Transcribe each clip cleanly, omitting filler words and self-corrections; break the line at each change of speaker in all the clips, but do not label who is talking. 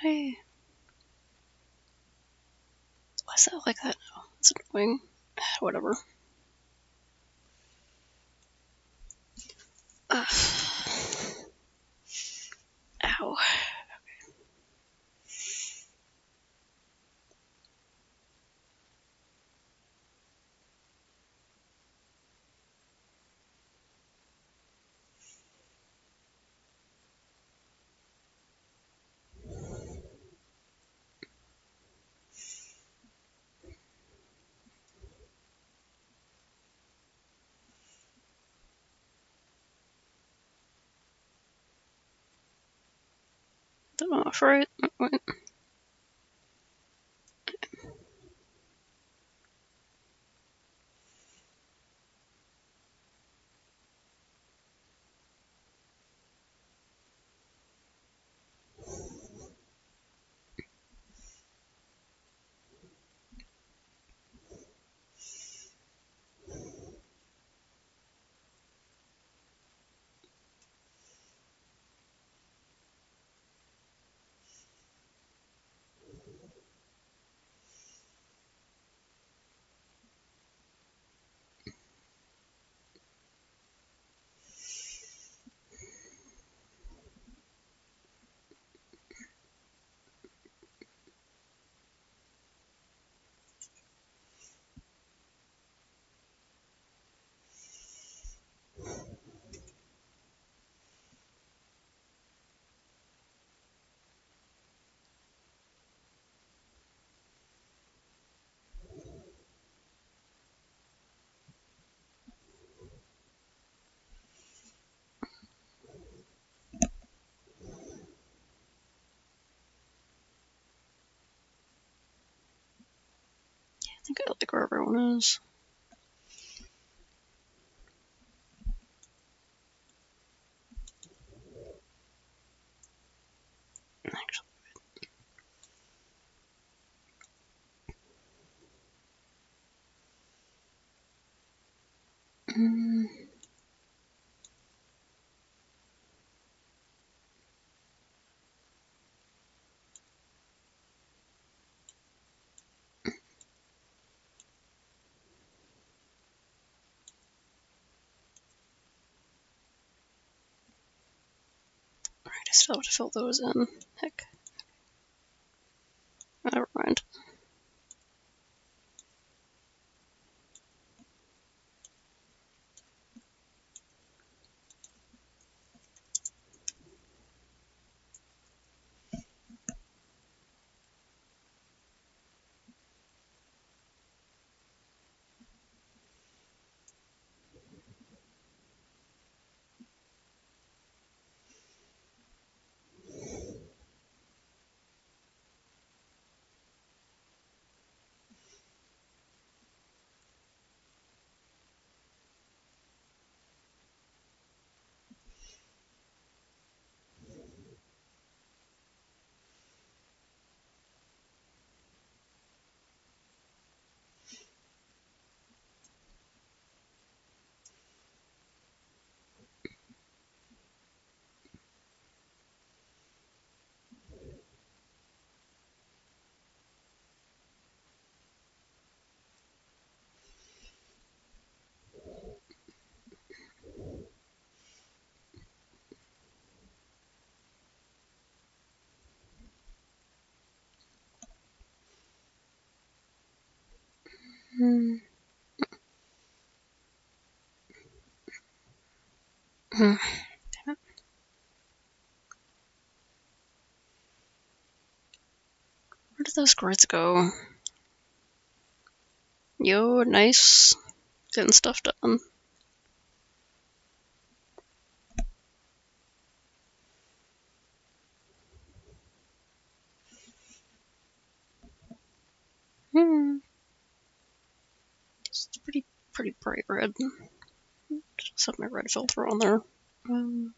Why? Why is that like that now? It's annoying. Whatever. Ow. Don't know if right. Wait. I think I like where everyone is. Actually. Alright, I still have to fill those in. Heck. Never mind. Hmm. Damn it. Where did those grids go? Yo, nice. Getting stuff done. Hmm. It's pretty bright red. Just have my red filter on there. Um,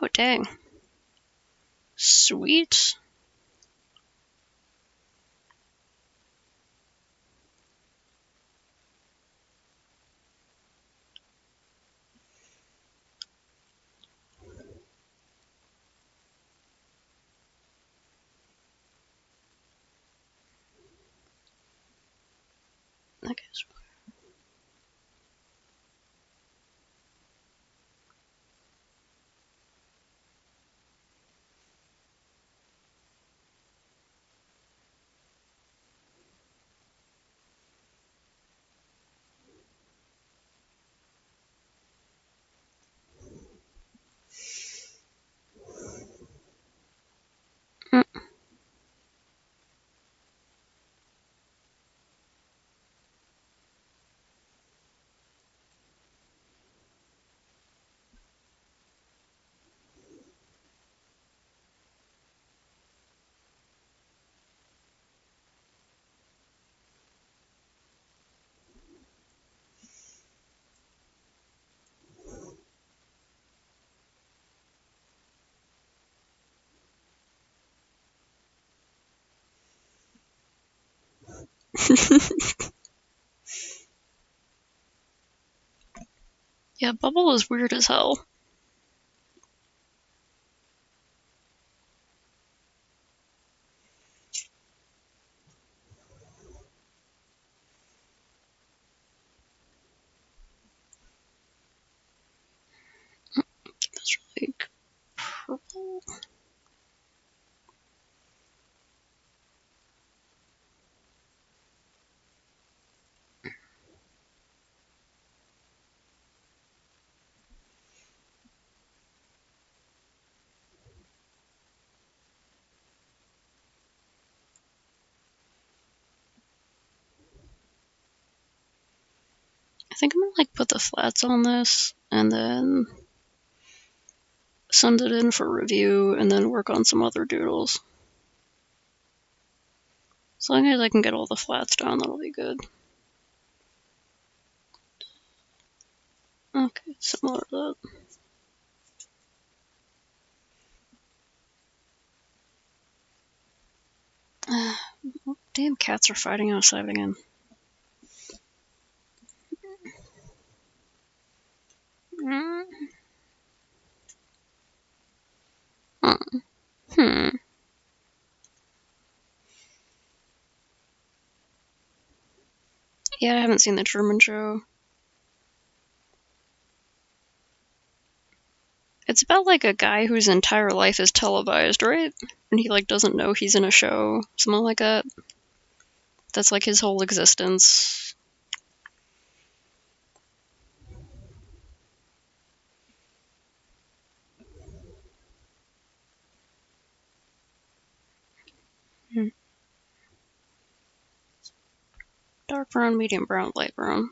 oh, dang. Sweet. I guess. Mm. Yeah, Bubble is weird as hell. That's like purple. I think I'm gonna like put the flats on this and then send it in for review and then work on some other doodles. As long as I can get all the flats down, that'll be good. Okay, similar to that. Damn cats are fighting outside again. Mm. Hmm. Yeah, I haven't seen the Truman Show. It's about like a guy whose entire life is televised, right? And he like doesn't know he's in a show, something like that. That's like his whole existence. Hmm. Dark brown, medium brown, light brown.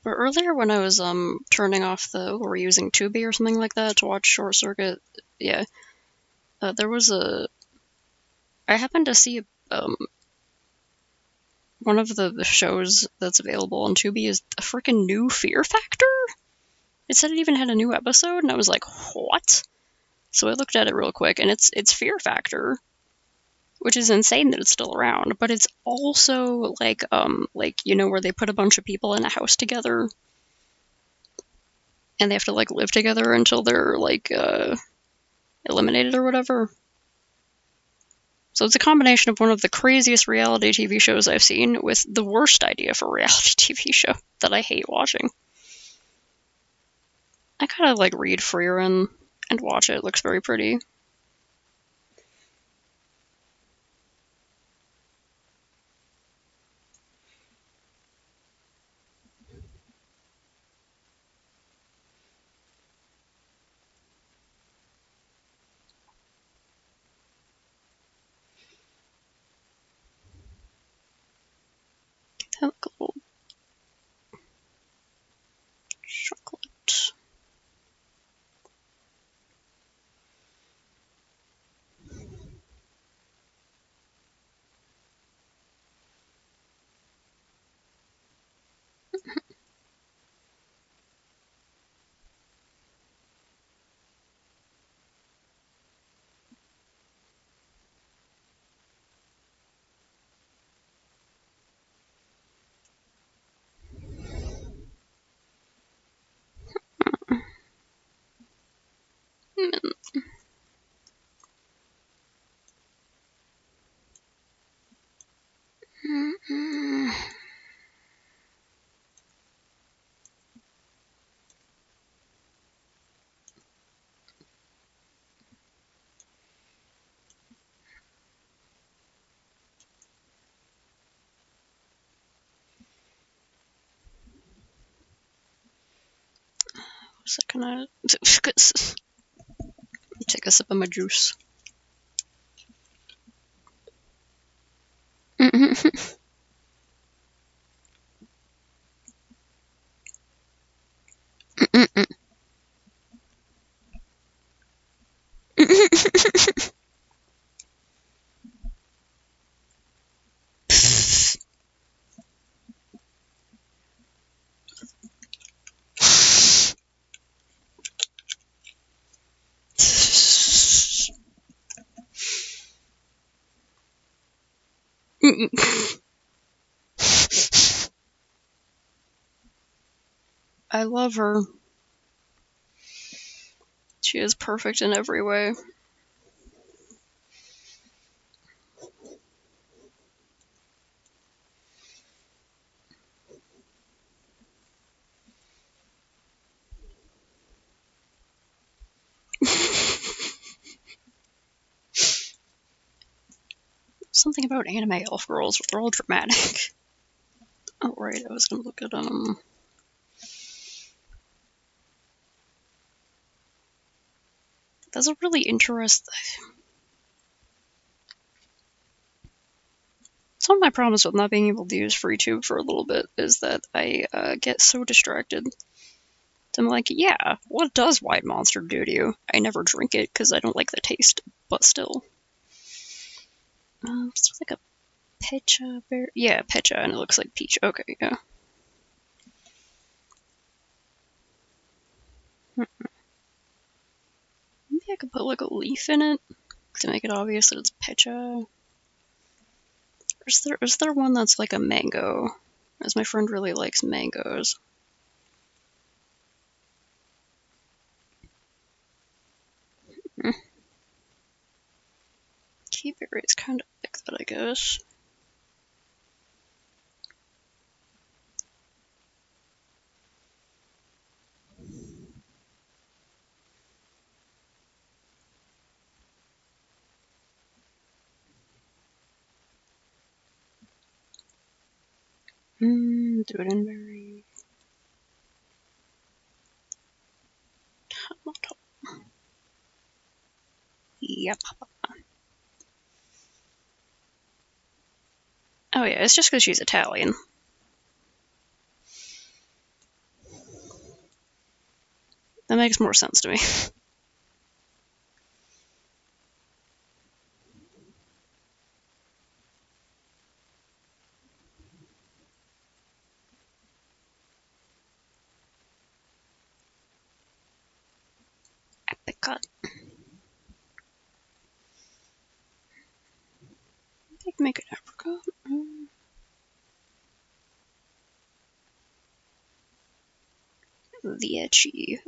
But earlier when I was turning off the or using Tubi or something like that to watch Short Circuit, yeah, there was I happened to see one of the shows that's available on Tubi is a freaking new Fear Factor. It said it even had a new episode, and I was like, what? So I looked at it real quick, and it's Fear Factor, which is insane that it's still around. But it's also like you know where they put a bunch of people in a house together, and they have to like live together until they're like eliminated or whatever. So it's a combination of one of the craziest reality TV shows I've seen with the worst idea for a reality TV show that I hate watching. I kind of like read Frieren and watch it. It looks very pretty. They look a little chocolate. Second, I take a sip of my juice. I love her. She is perfect in every way. Something about anime elf girls, they're all dramatic. Oh, right, I was gonna look at, That's a really interesting... Some of my problems with not being able to use FreeTube for a little bit is that I get so distracted. So I'm like, yeah, what does White Monster do to you? I never drink it because I don't like the taste, but still. It's like a Pecha bear. Yeah, Pecha, and it looks like peach. Okay, yeah. Maybe I could put like a leaf in it to make it obvious that it's Pecha. Is there one that's like a mango? As my friend really likes mangoes. Keyberry is kind of like that, I guess. Dudenberry. Yep. Oh yeah, it's just because she's Italian. That makes more sense to me. Apricot. I can make an apricot. The itchy.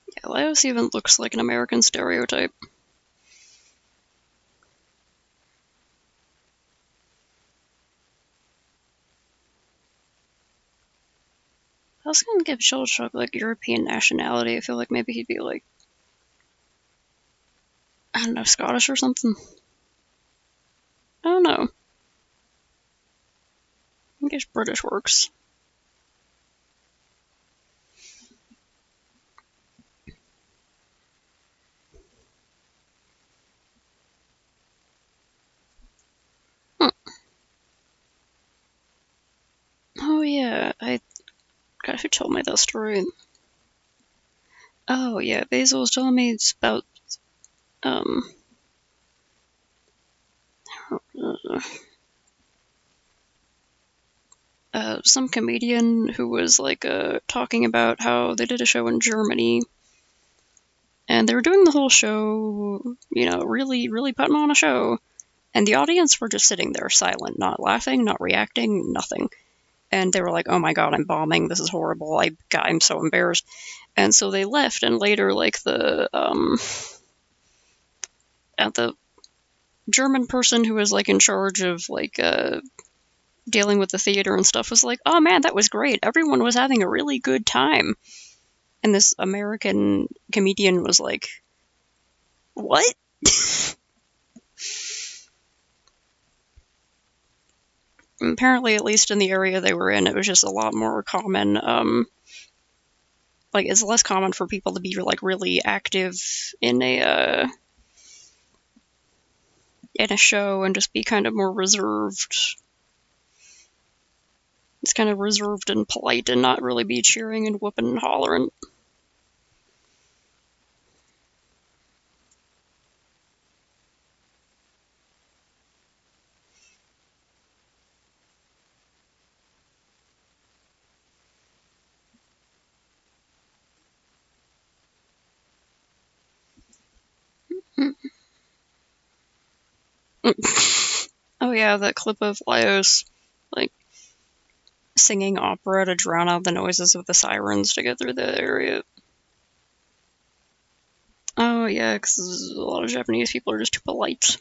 Yeah, Laios even looks like an American stereotype. I was gonna give Shellshock like European nationality. I feel like maybe he'd be like, I don't know, Scottish or something. I don't know. I guess British works. Oh yeah, God, who told me that story? Oh yeah, Basil was telling me it's about some comedian who was like talking about how they did a show in Germany, and they were doing the whole show, you know, really, really putting on a show, and the audience were just sitting there silent, not laughing, not reacting, nothing. And they were like, oh my god, I'm bombing, this is horrible, I'm so embarrassed. And so they left, and later, like, the German person who was, like, in charge of, like, dealing with the theater and stuff was like, oh man, that was great, everyone was having a really good time. And this American comedian was like, what? Apparently, at least in the area they were in, it was just a lot more common. Like, it's less common for people to be, like, really active in a show and just be kind of more reserved. It's kind of reserved and polite and not really be cheering and whooping and hollering. Oh yeah, that clip of Laios, like, singing opera to drown out the noises of the sirens to get through the area. Oh yeah, because a lot of Japanese people are just too polite.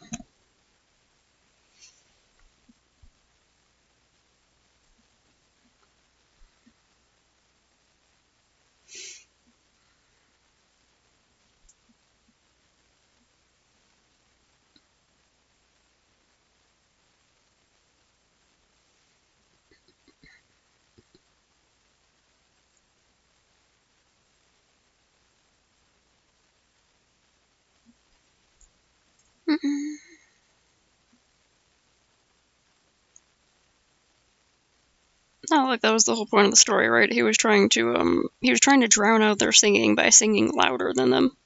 No, like, that was the whole point of the story, right? He was trying to drown out their singing by singing louder than them.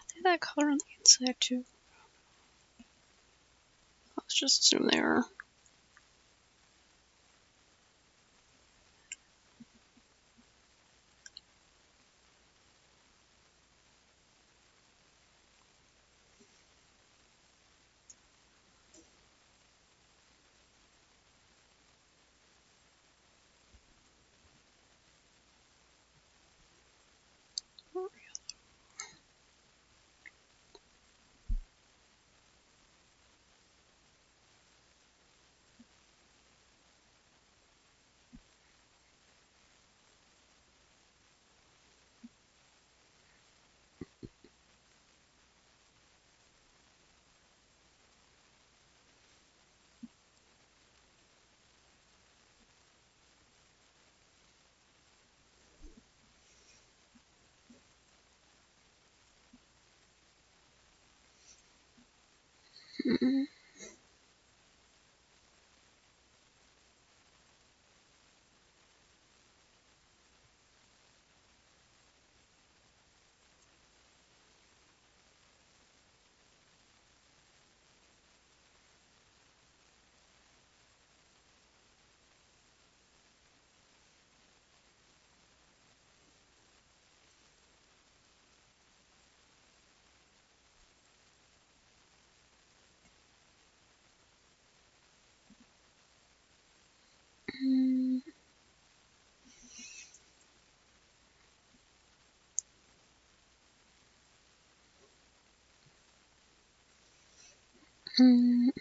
They have that color on the inside too. Let's just assume they are. Mm-mm. Mm-mm.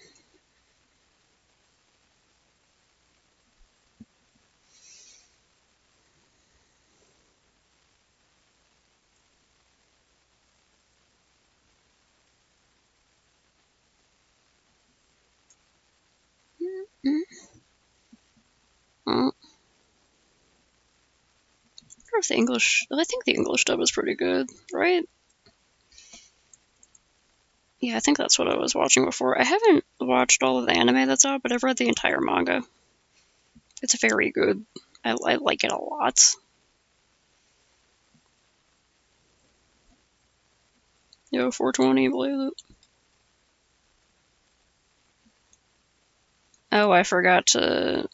I wonder if the English. I think the English dub is pretty good, right? Yeah, I think that's what I was watching before. I haven't watched all of the anime that's out, but I've read the entire manga. It's very good. I like it a lot. Yo, 420, believe it. Oh, I forgot to...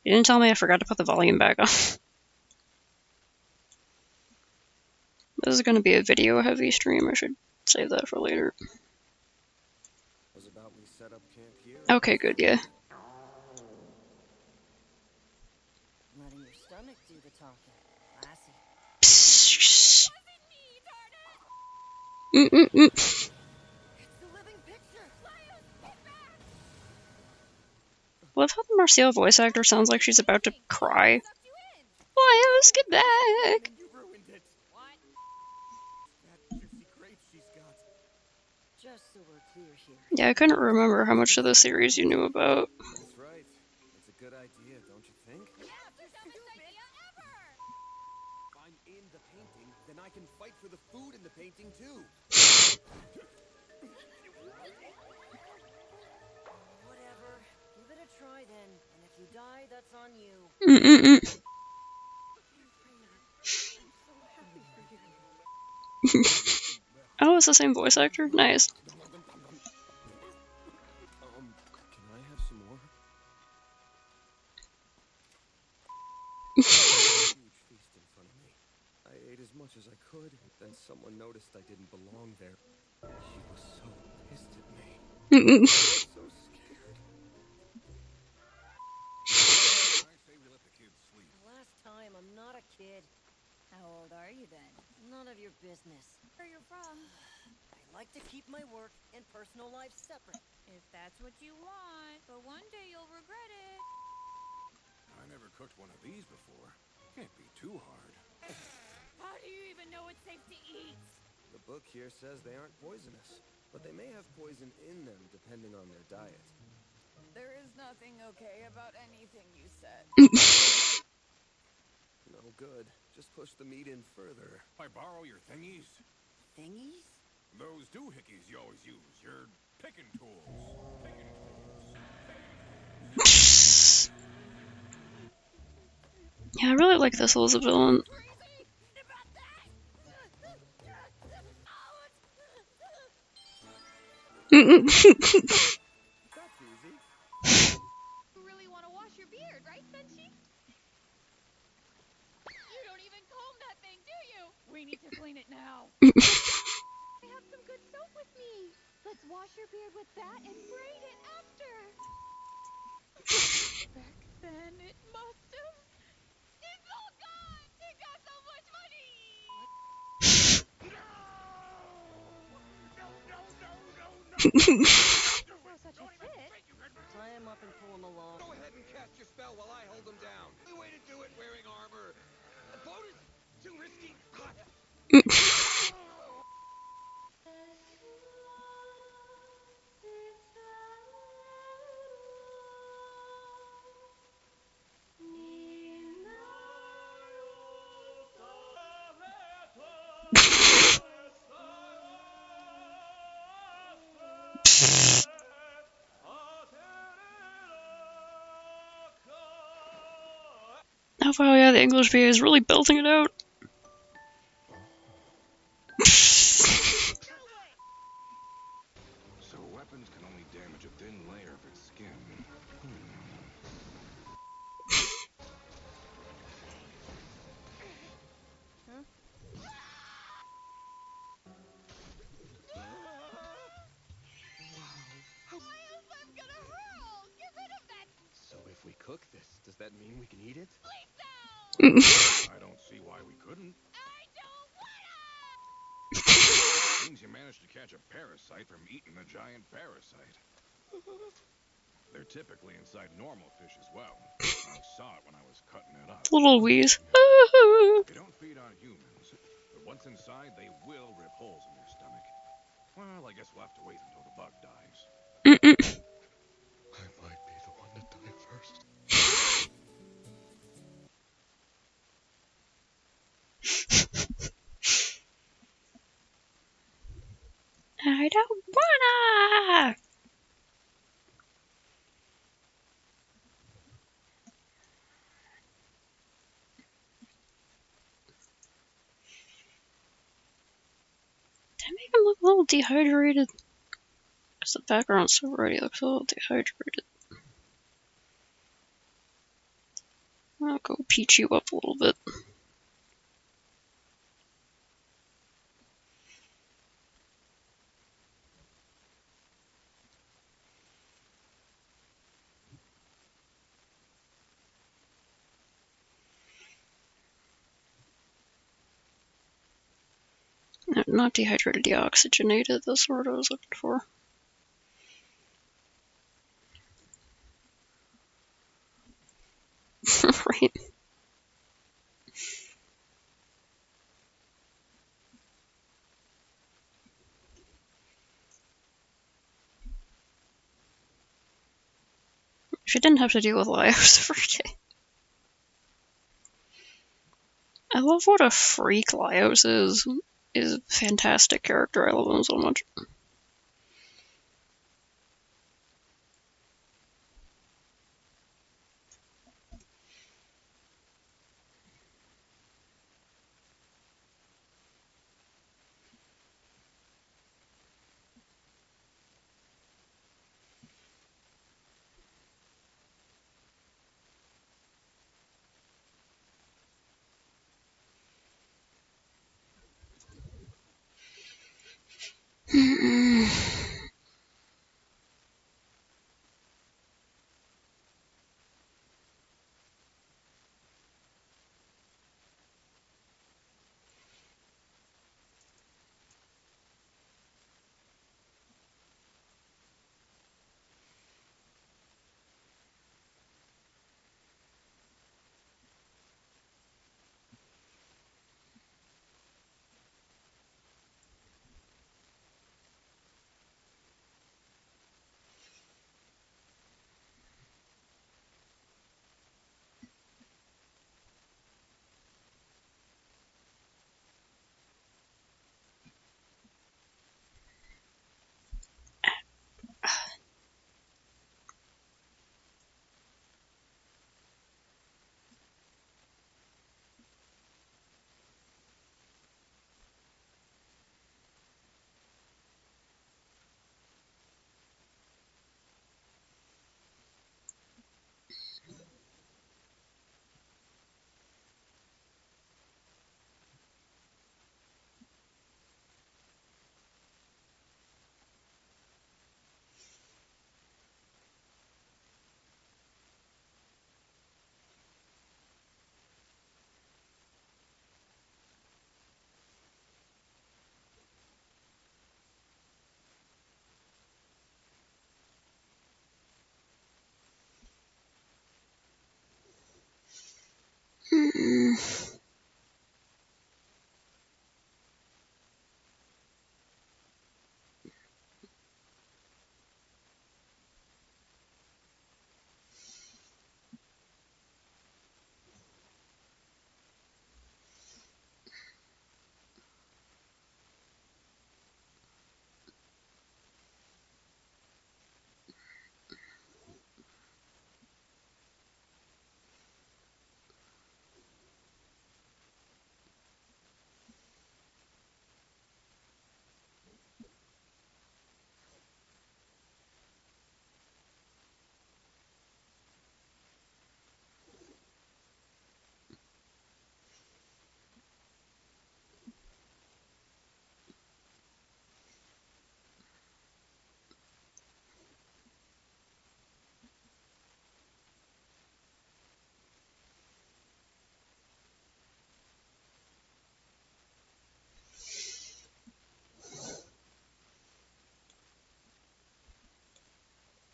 You didn't tell me I forgot to put the volume back on. This is gonna be a video-heavy stream. I should save that for later. Okay, good, yeah.
Letting your stomach do the talking. Classy.
Psst.
It's the living picture.
Love how the Marcel voice actor sounds like she's about to cry. Laios, get back!
You ruined it.
What?
That juicy grape she's got.
Just so we're clear here.
Yeah, I couldn't remember how much of the series you knew about.
That's right. It's a good idea, don't you think?
Yeah, the dumbest idea ever!
If I'm in the painting, then I can fight for the food in the painting too.
Whatever. Give it a try then. And if you die, that's on you.
Oh, it's the same voice actor? Nice.
Can I have some more? Huge feast in front of me. I ate as much as I could, then someone noticed I didn't belong there. She was so pissed at me. So scared.
I say we let the kids sleep.
Last time, I'm not a kid.
How old are you then?
None of your business.
Where you're from?
I like to keep my work and personal life separate.
If that's what you want, but one day you'll regret it.
I never cooked one of these before. Can't be too hard.
How do you even know it's safe to eat?
The book here says they aren't poisonous, but they may have poison in them depending on their diet.
There is nothing okay about anything you said.
No good. Just push the meat in further.
I borrow your thingies?
Thingies?
Those doohickeys you always use. Your picking tools. Picking tools.
Yeah, I really like this Elizabeth villain.
That's easy.
You really want to wash your beard, right, Senshi? You don't even comb that thing, do you? We need to clean it now. I have some good soap with me. Let's wash your beard with that and braid it after. Back then, it must have... It's all gone! It got so much money! Throw such a fit.
Tie him up and pull him along.
Go ahead and cast your spell while I hold them down. The way to do it wearing armor. Bonus, too risky. Cut.
Oh wow, yeah, the English VA is really belting it out.
So weapons can only damage a thin layer of its skin.
I'm gonna hurl! Get rid of that
So if we cook this, does that mean we can eat it?
sound!
I don't see why we couldn't.
I don't wanna!
Means you managed to catch a parasite from eating a giant parasite. They're typically inside normal fish as well. I saw it when I was cutting it up.
Little wheeze.
They don't feed on humans, but once inside, they will rip holes in their stomach. Well, I guess we'll have to wait until the bug dies.
I might be the one to die first.
I don't wanna! Did I make him look a little dehydrated? Because the background's so already looks a little dehydrated. I'll go peach you up a little bit. No, not dehydrated, deoxygenated. That's the word I was looking for. Right. If you didn't have to deal with Laios for a day. I love what a freak Laios is. He's a fantastic character. I love him so much.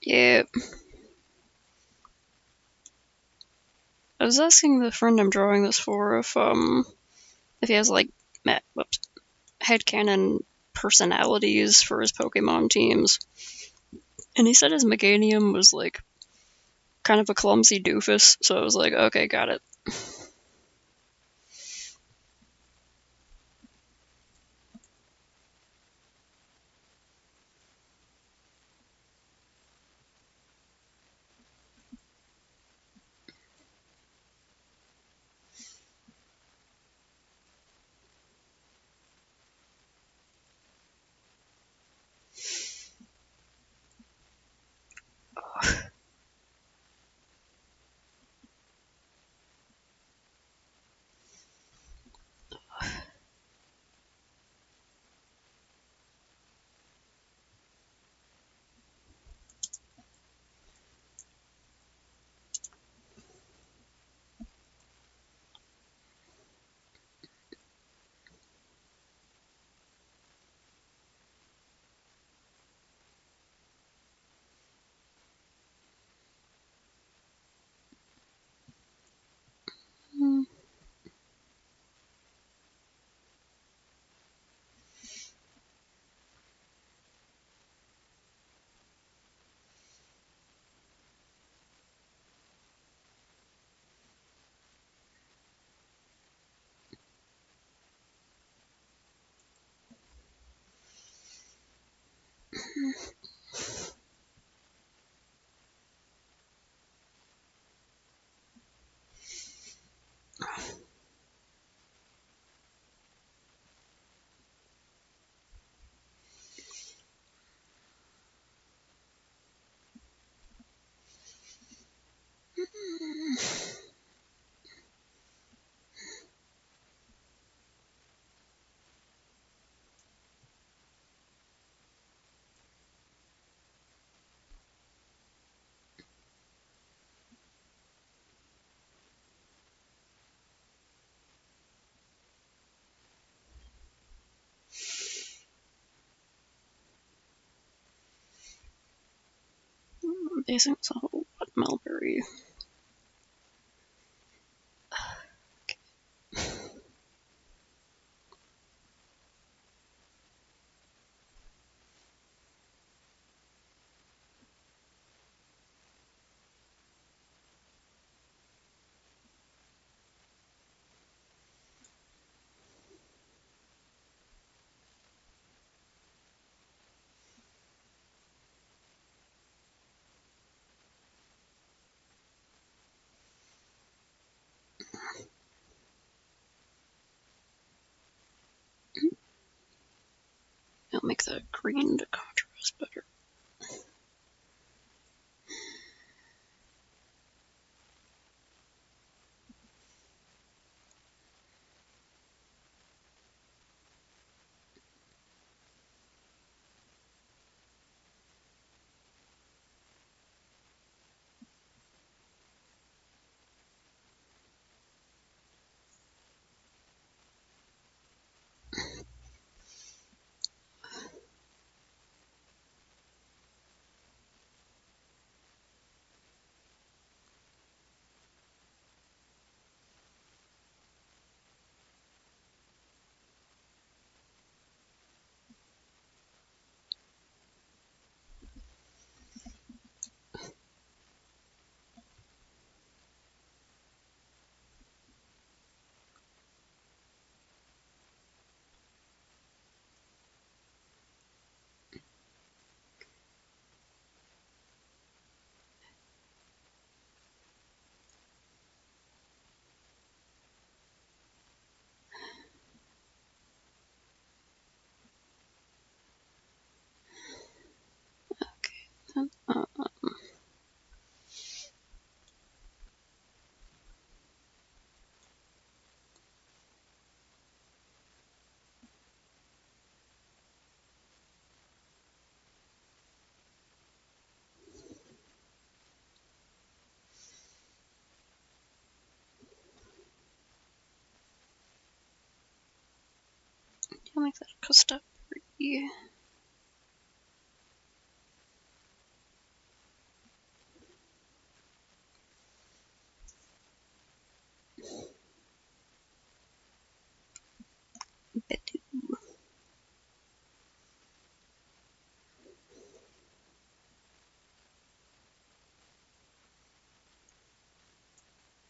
Yeah. I was asking the friend I'm drawing this for if he has like headcanon personalities for his Pokemon teams. And he said his Meganium was like kind of a clumsy doofus, so I was like, okay, got it. Basing it's a whole what Mulberry. I'll make that green to contrast better. Okay. I'll make that a custom. Yeah.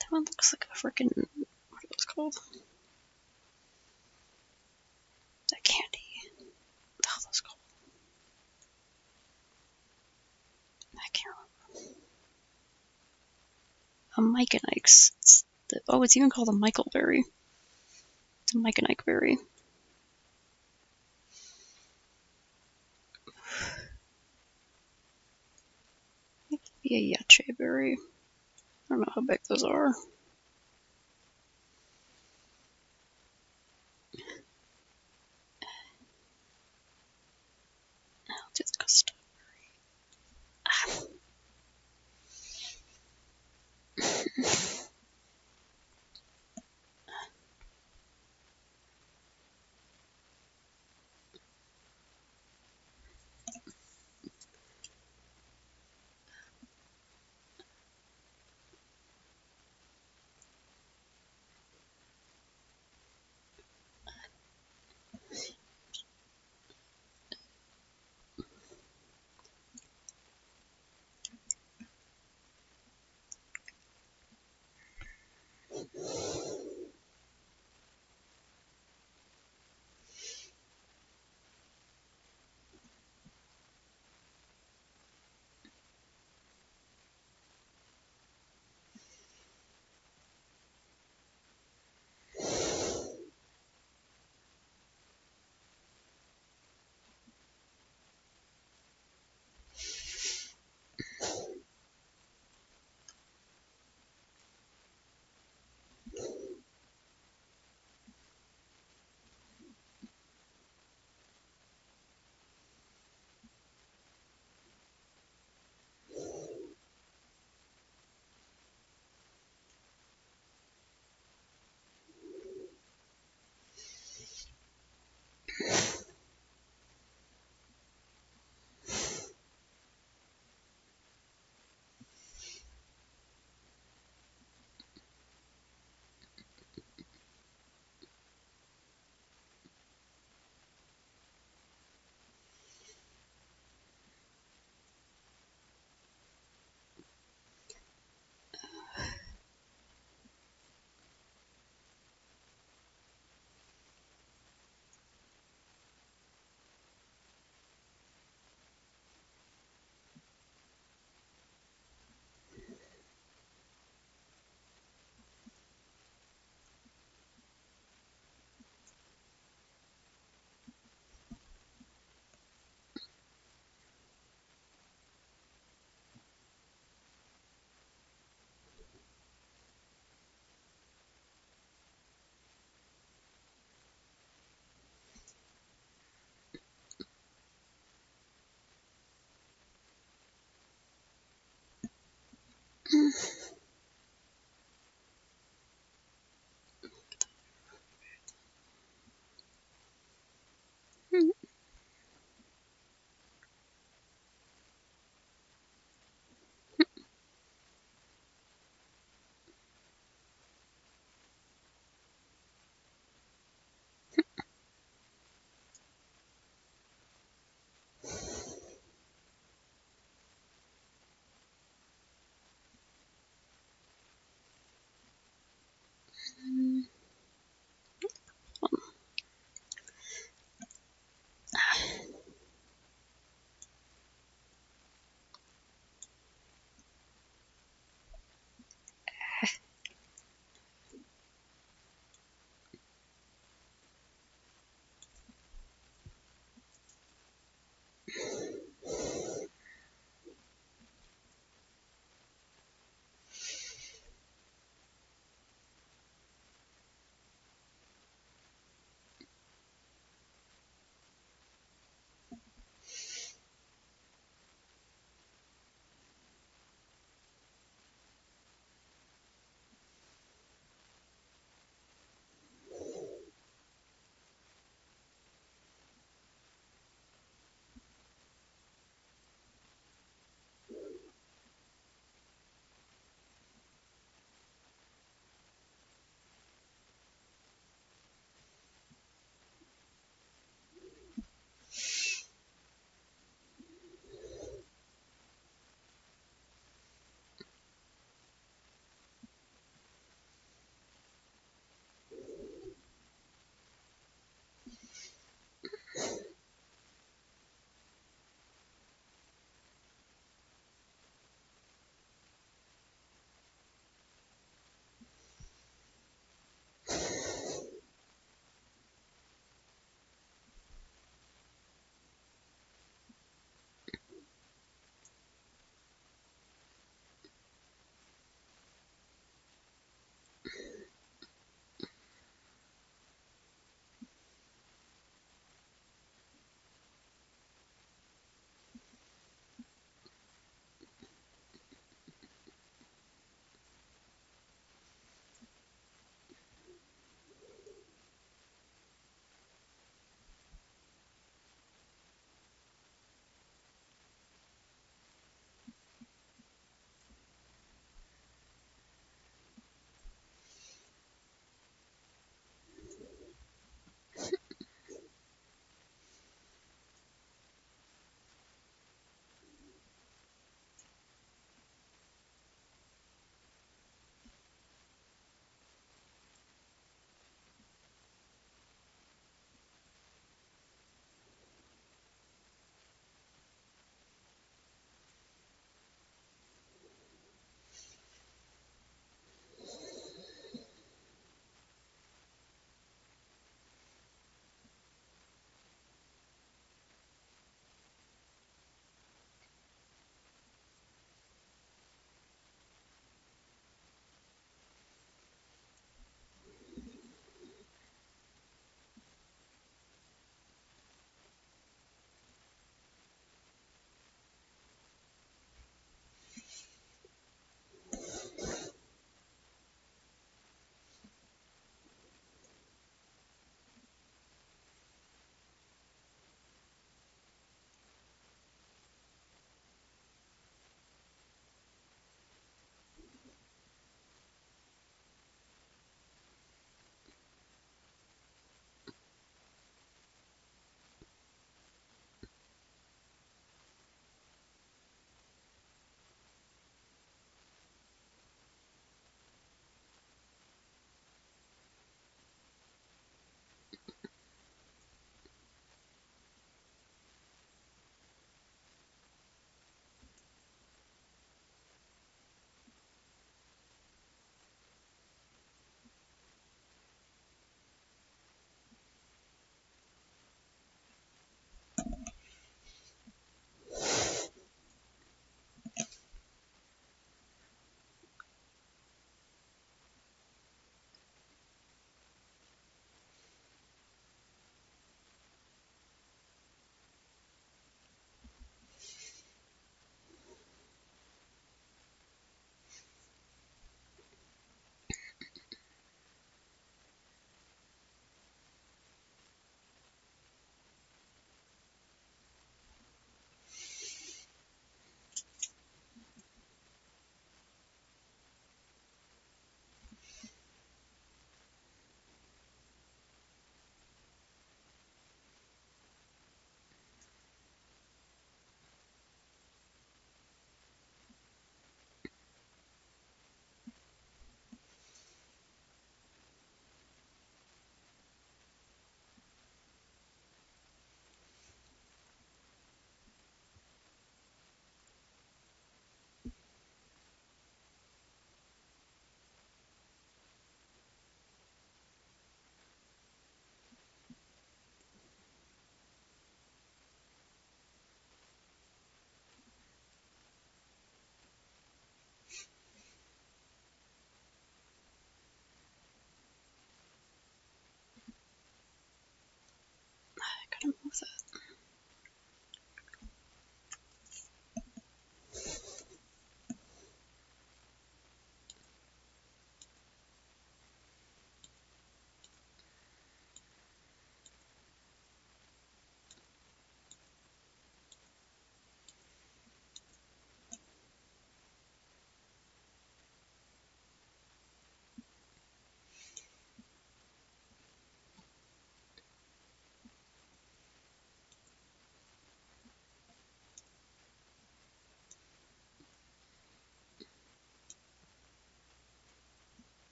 That one looks like a freaking what it was called? That candy. What the hell that's called? I can't remember. A Mike and Ike's. It's even called a Michaelberry. It's a Mike and Ike berry. It could be a Yache berry. I don't know how big those are. I'll do the custom.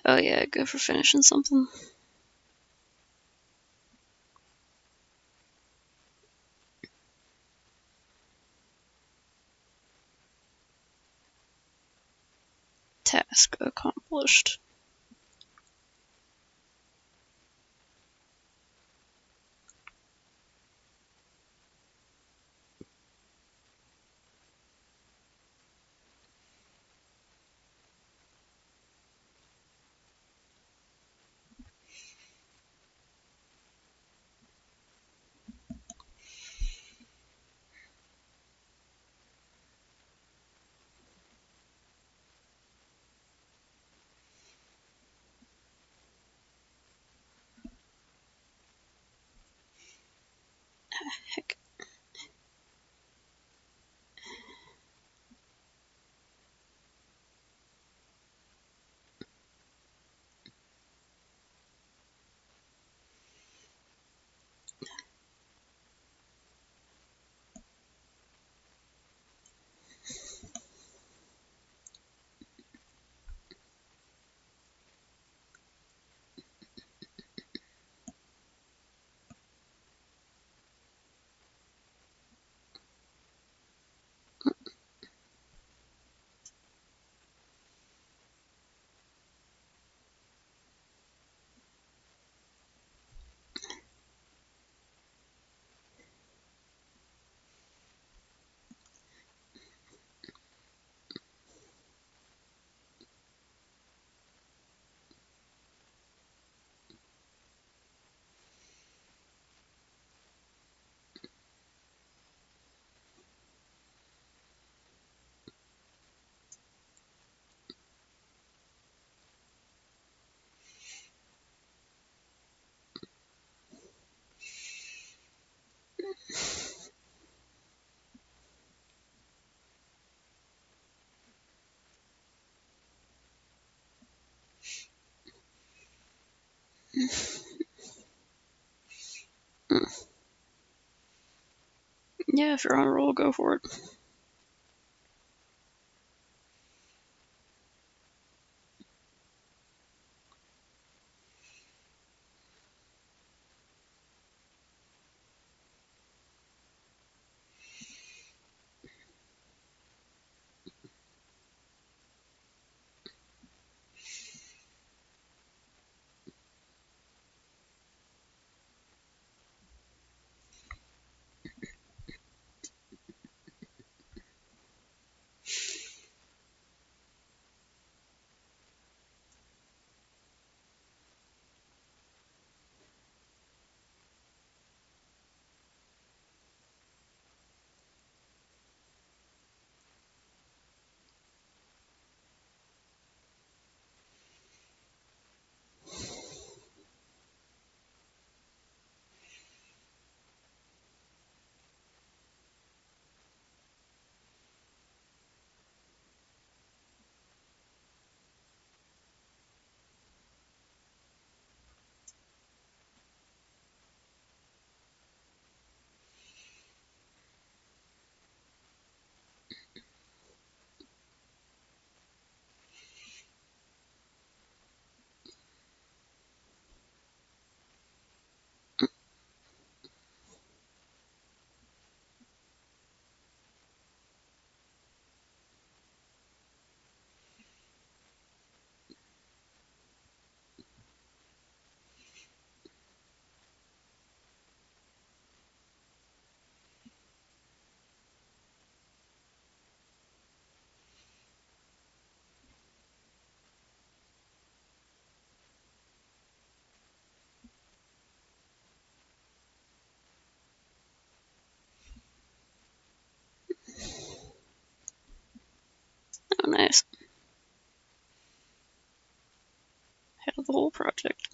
Oh yeah, good for finishing something. Task accomplished. Heck. Yeah, if you're on a roll, go for it. Oh, nice. Head of the whole project.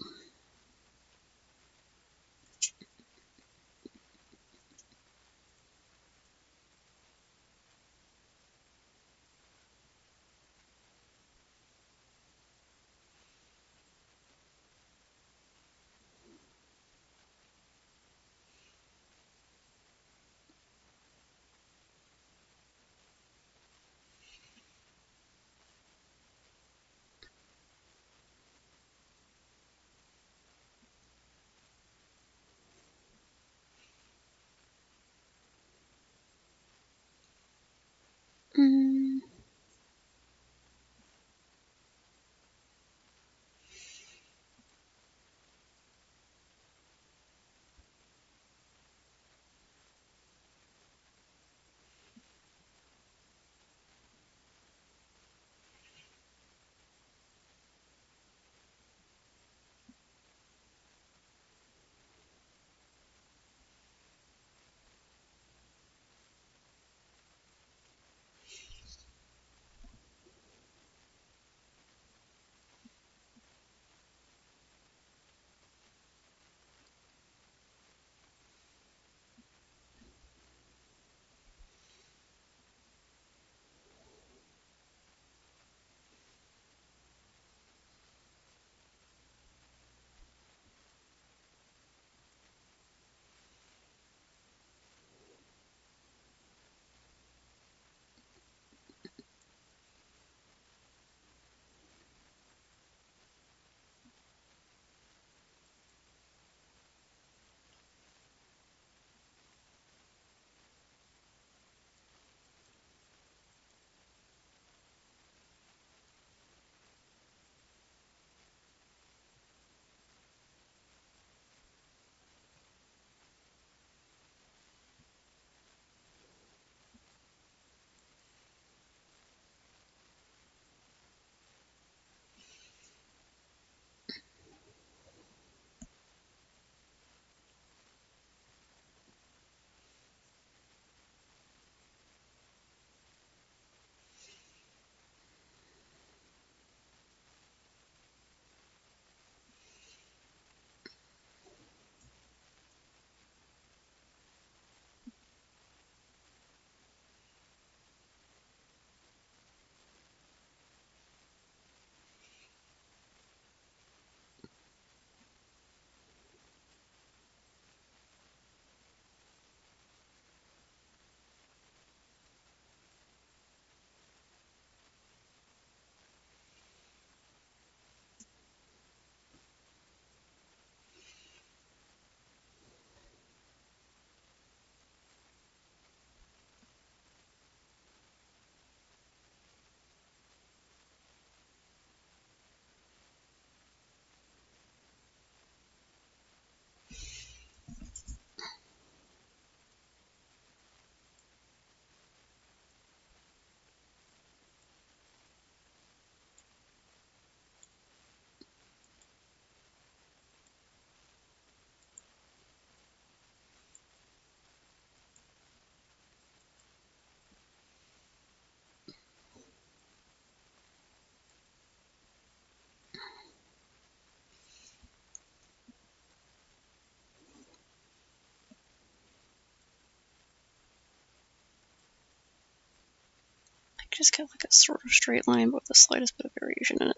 just got like a sort of straight line, but with the slightest bit of variation in it.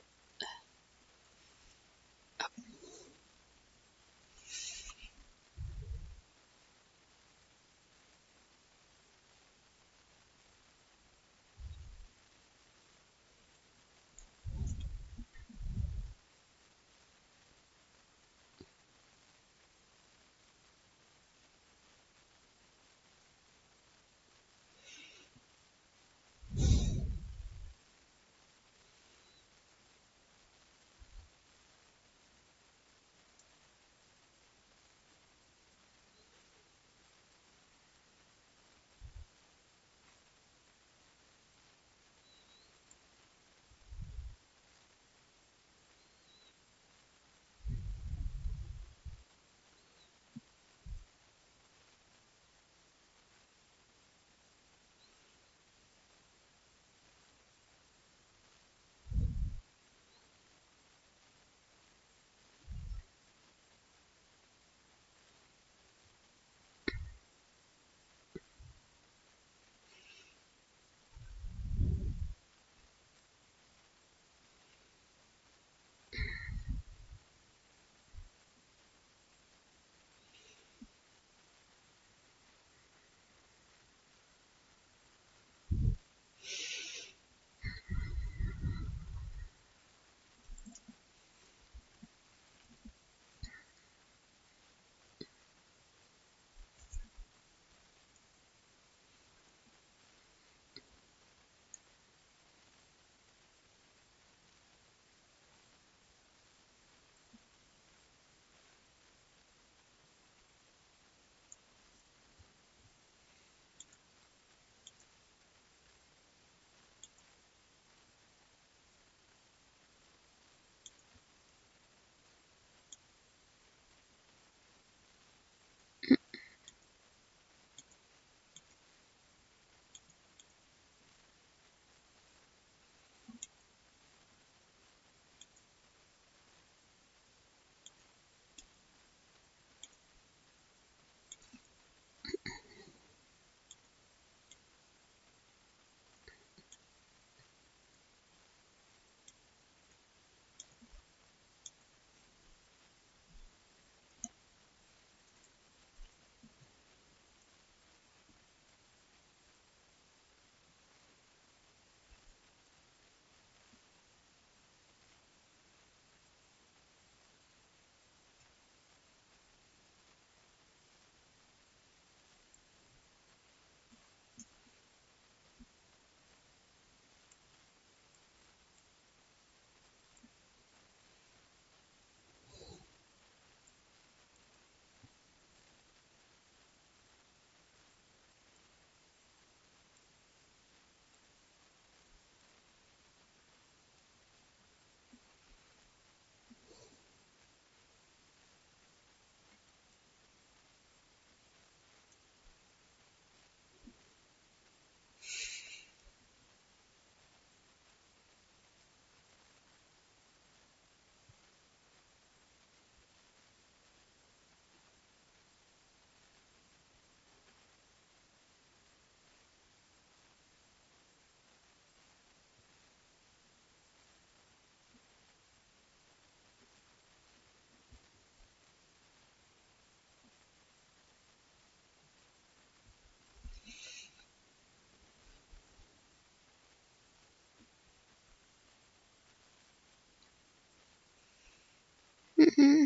Mm-hmm.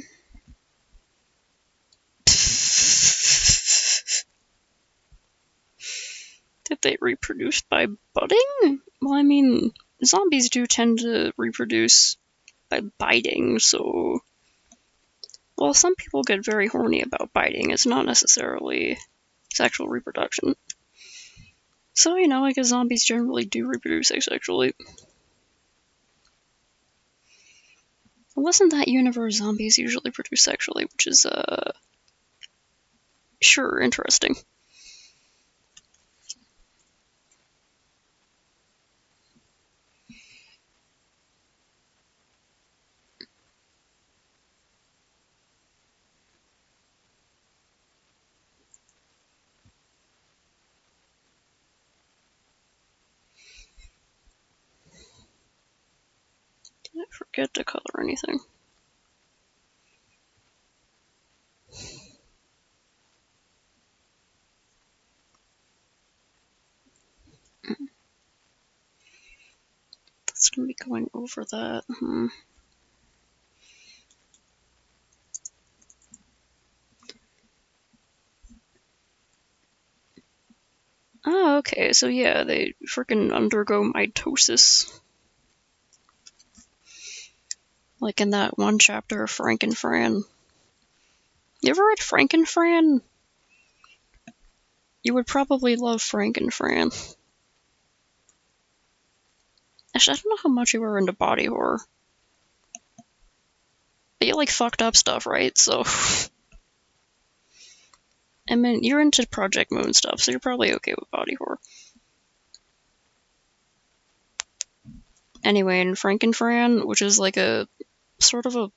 Did they reproduce by budding? Well, I mean, zombies do tend to reproduce by biting, so... Well, some people get very horny about biting. It's not necessarily sexual reproduction. So, you know, I guess zombies generally do reproduce asexually. Unless in that universe, zombies usually produce sexually, which is, sure, interesting. forget to color anything. That's gonna be going over that. Oh, okay, so yeah, they freaking undergo mitosis. Like in that one chapter of Frank and Fran. You ever read Frank and Fran? You would probably love Frank and Fran. Actually, I don't know how much you were into body horror. But you like fucked up stuff, right? So. I mean, you're into Project Moon stuff, so you're probably okay with body horror. Anyway, in Frank and Fran, which is like a sort of a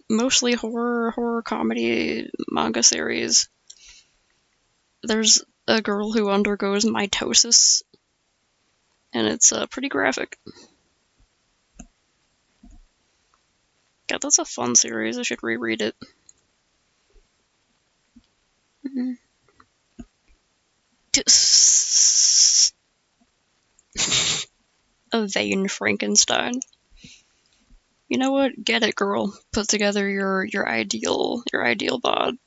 mostly horror comedy manga series, there's a girl who undergoes mitosis, and it's pretty graphic. God, that's a fun series. I should reread it. A vain Frankenstein. You know what? Get it, girl. Put together your ideal bod.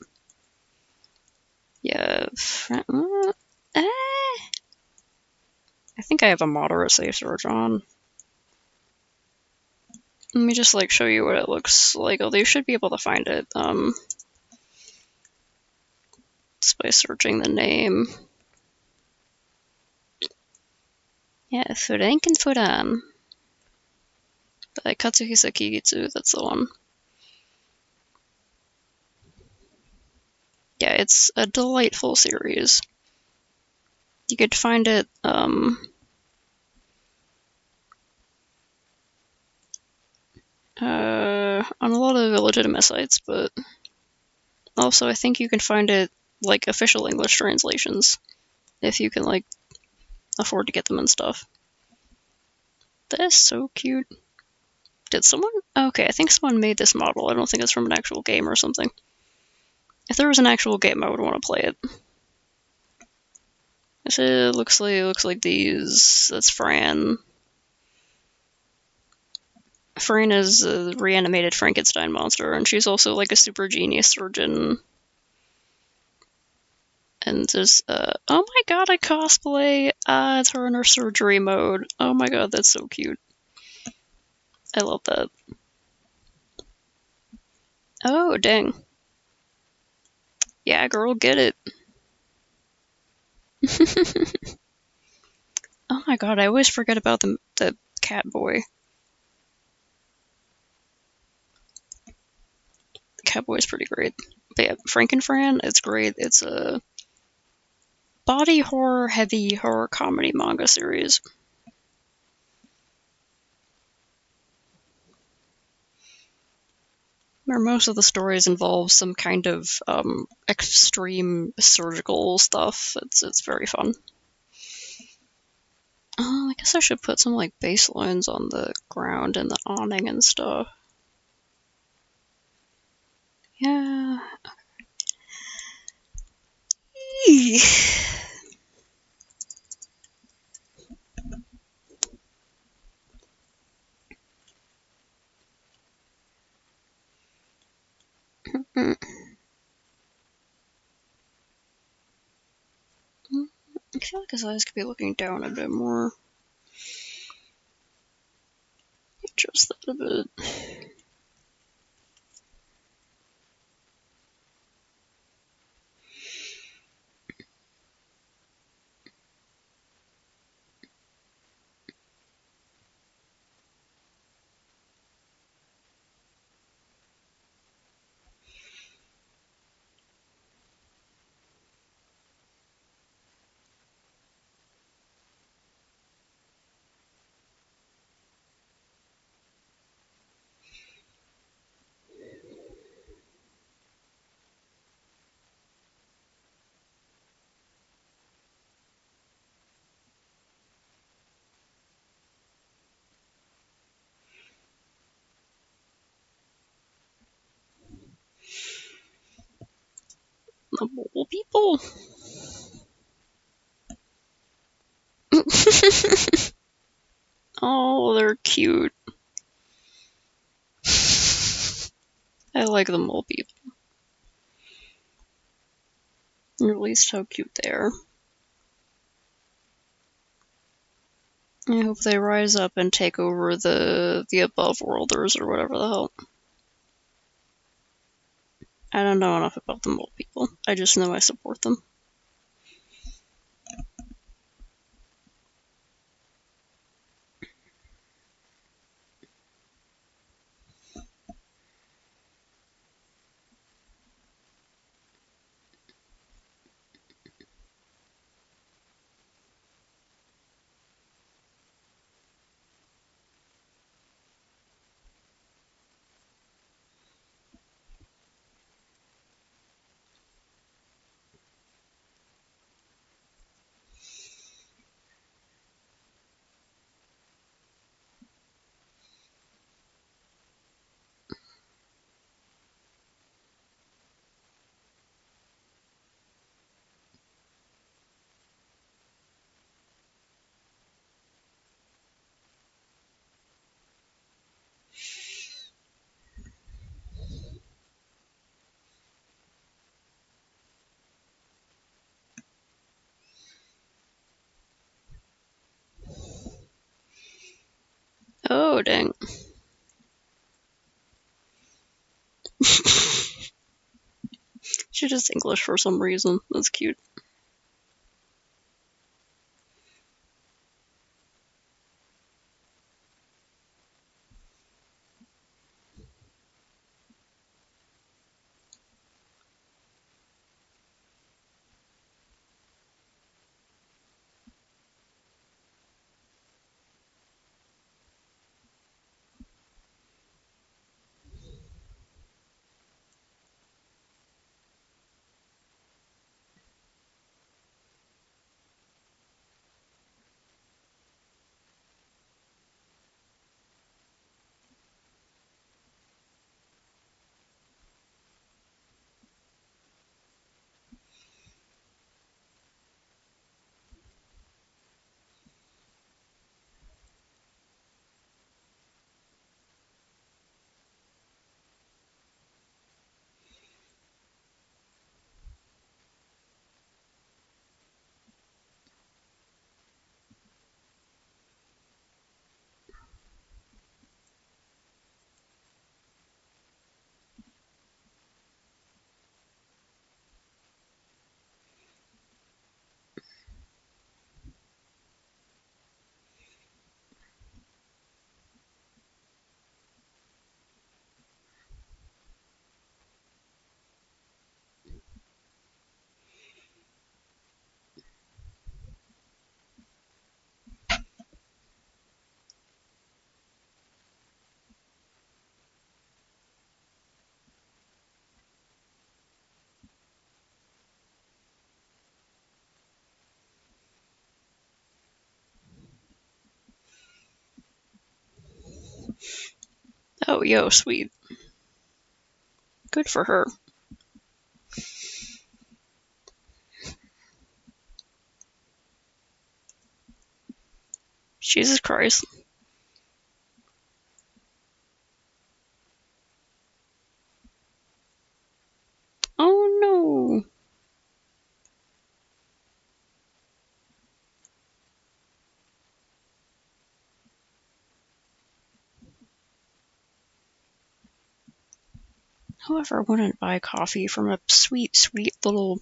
Yeah. I think I have a moderate safe search on. Let me just like show you what it looks like. Although you should be able to find it. Just by searching the name. Yeah, Frankenfuran. By Katsuhisa Kigitsu, that's the one. Yeah, it's a delightful series. You could find it, on a lot of illegitimate sites, but also I think you can find it, like, official English translations, if you can, like, afford to get them and stuff. That is so cute. Did someone? Okay, I think someone made this model. I don't think it's from an actual game or something. If there was an actual game, I would want to play it. It looks like these. That's Fran. Fran is a reanimated Frankenstein monster, and she's also like a super genius surgeon. And there's oh my god, a cosplay. It's her in her surgery mode. Oh my god, that's so cute. I love that. Oh dang. Yeah, girl, get it. Oh my god, I always forget about the cat boy. The cat boy's pretty great. But yeah, Frankenfran, it's great. It's a body horror, heavy horror comedy manga series. Where most of the stories involve some kind of extreme surgical stuff. It's very fun. Oh, I guess I should put some like baselines on the ground and the awning and stuff. Yeah. I feel like his eyes could be looking down a bit more. Just that a bit. The mole people? Oh, they're cute. I like the mole people. Or at least how cute they are. I hope they rise up and take over the above worlders or whatever the hell. I don't know enough about the mole people. I just know I support them. Oh, dang. She just English for some reason. That's cute. Oh, yo, sweet. Good for her. Jesus Christ. Oh, no. Whoever wouldn't buy coffee from a sweet, sweet little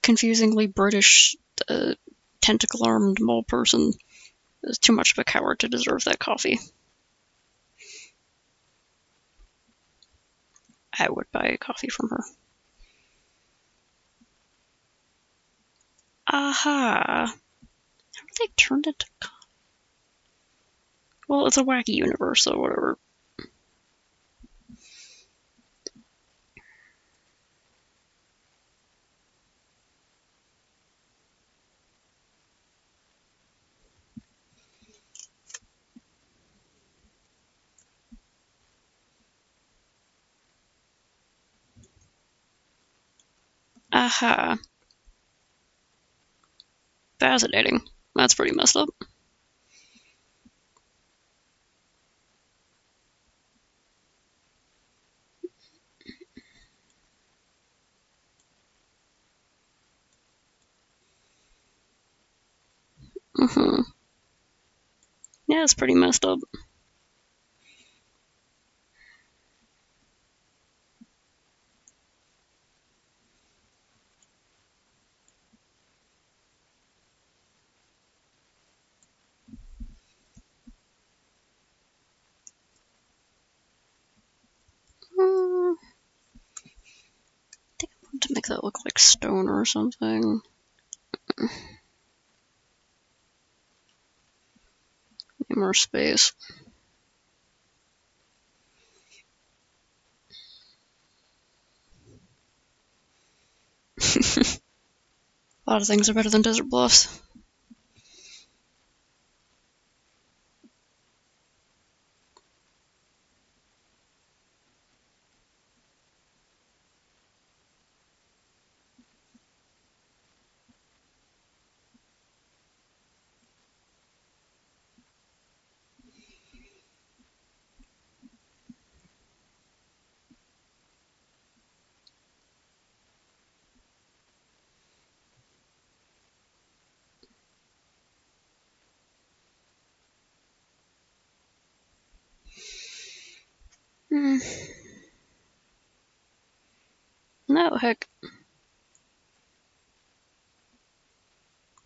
confusingly British tentacle-armed mole person is too much of a coward to deserve that coffee. I would buy coffee from her. Aha! How did they turn it to coffee? Well, it's a wacky universe, so whatever. Haha. Fascinating. That's pretty messed up. Mm-hmm. Yeah, it's pretty messed up. I think I want to make that look like stone or something. Need more space. A lot of things are better than Desert Bluffs. Hmm. No, heck.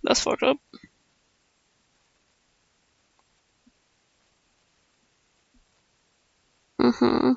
That's fucked up. Mm-hmm.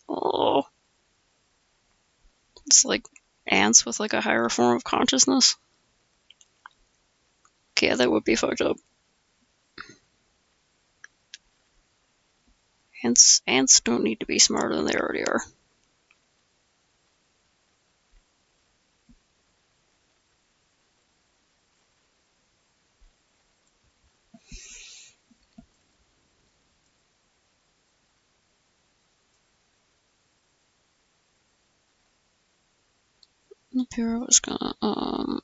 Oh. It's like ants with like a higher form of consciousness. Okay, yeah, that would be fucked up. Ants don't need to be smarter than they already are. Up here I was gonna, I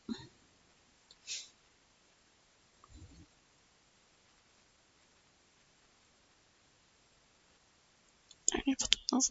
need to put the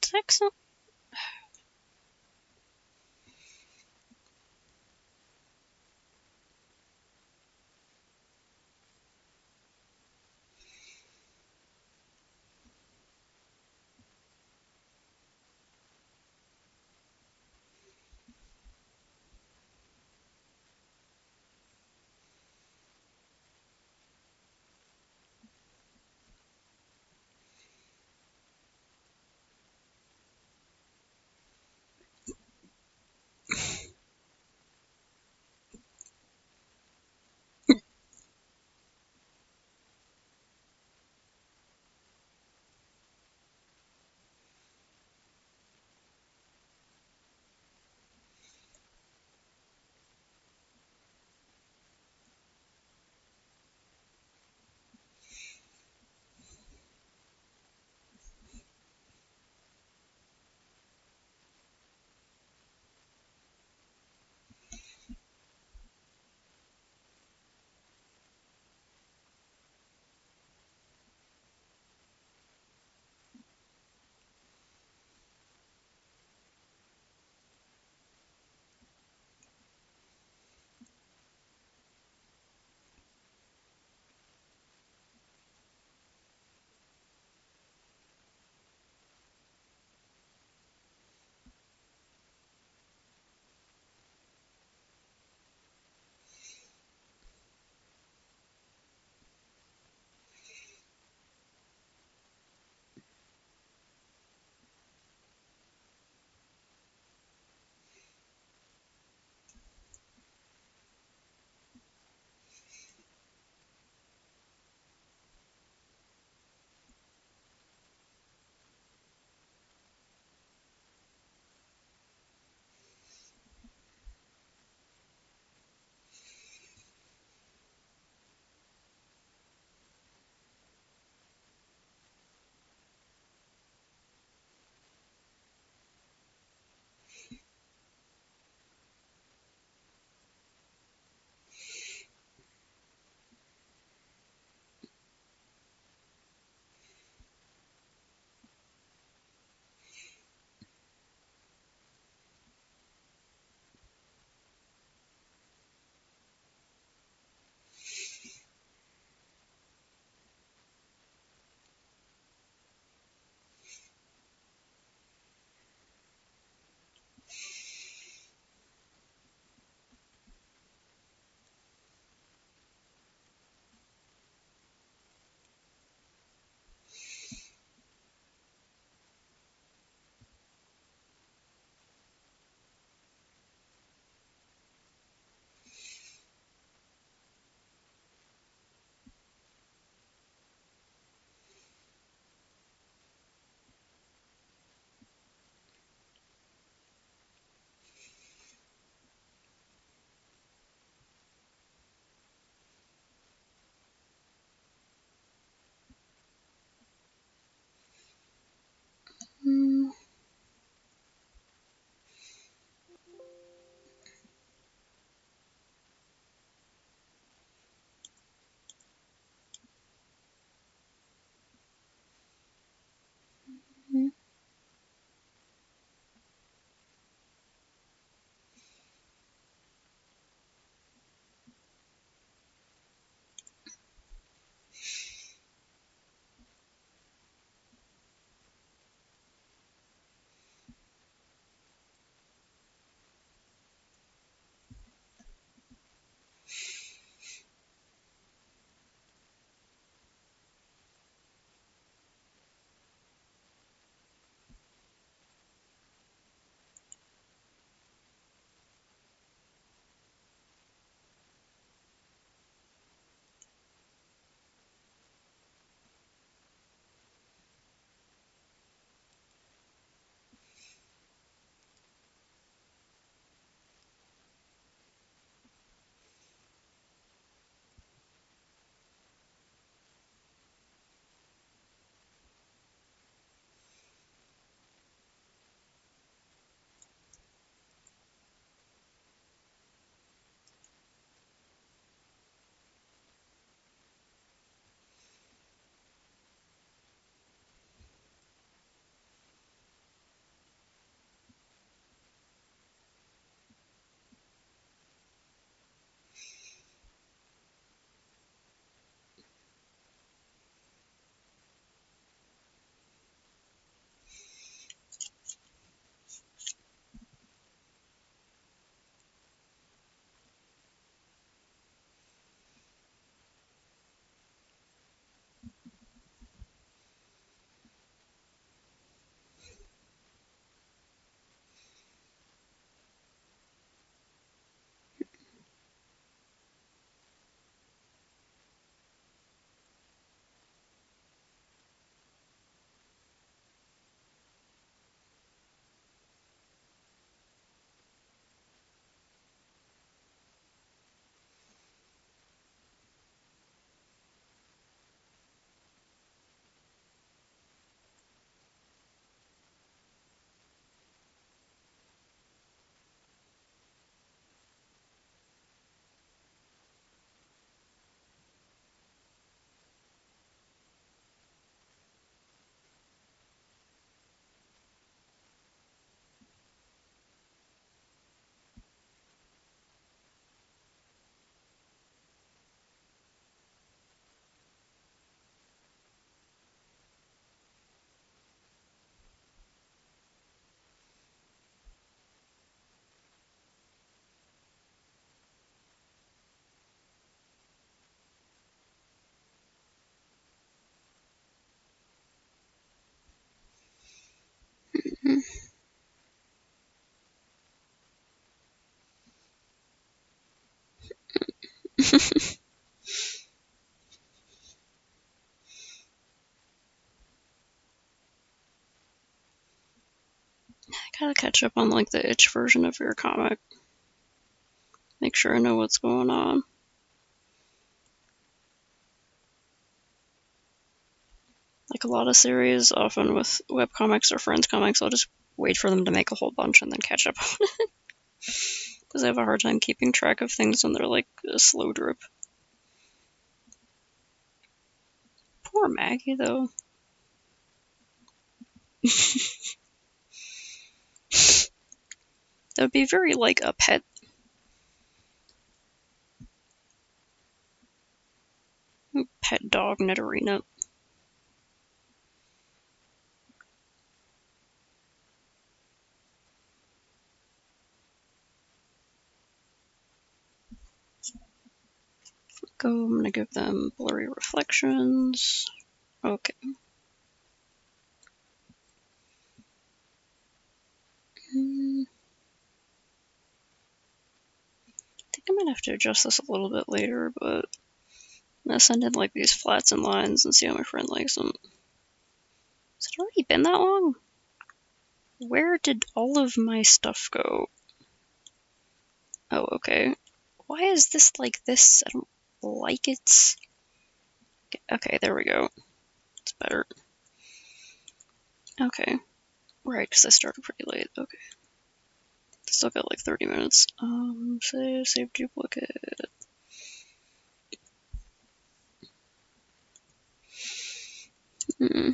sex? Gotta catch up on like the itch version of your comic. Make sure I know what's going on. Like a lot of series, often with webcomics or Friends comics, I'll just wait for them to make a whole bunch and then catch up on it. Because I have a hard time keeping track of things when they're like a slow drip. Poor Maggie, though. That would be very like a pet. Pet dog Nidorina. Go, I'm gonna give them blurry reflections. Okay. I think I might have to adjust this a little bit later, but I'm gonna send in like these flats and lines and see how my friend likes them. Has it already been that long? Where did all of my stuff go? Oh, okay. Why is this like this? I don't like it. Okay, there we go. It's better. Okay. Right, because I started pretty late. Okay. Still got like 30 minutes. Save duplicate. Hmm.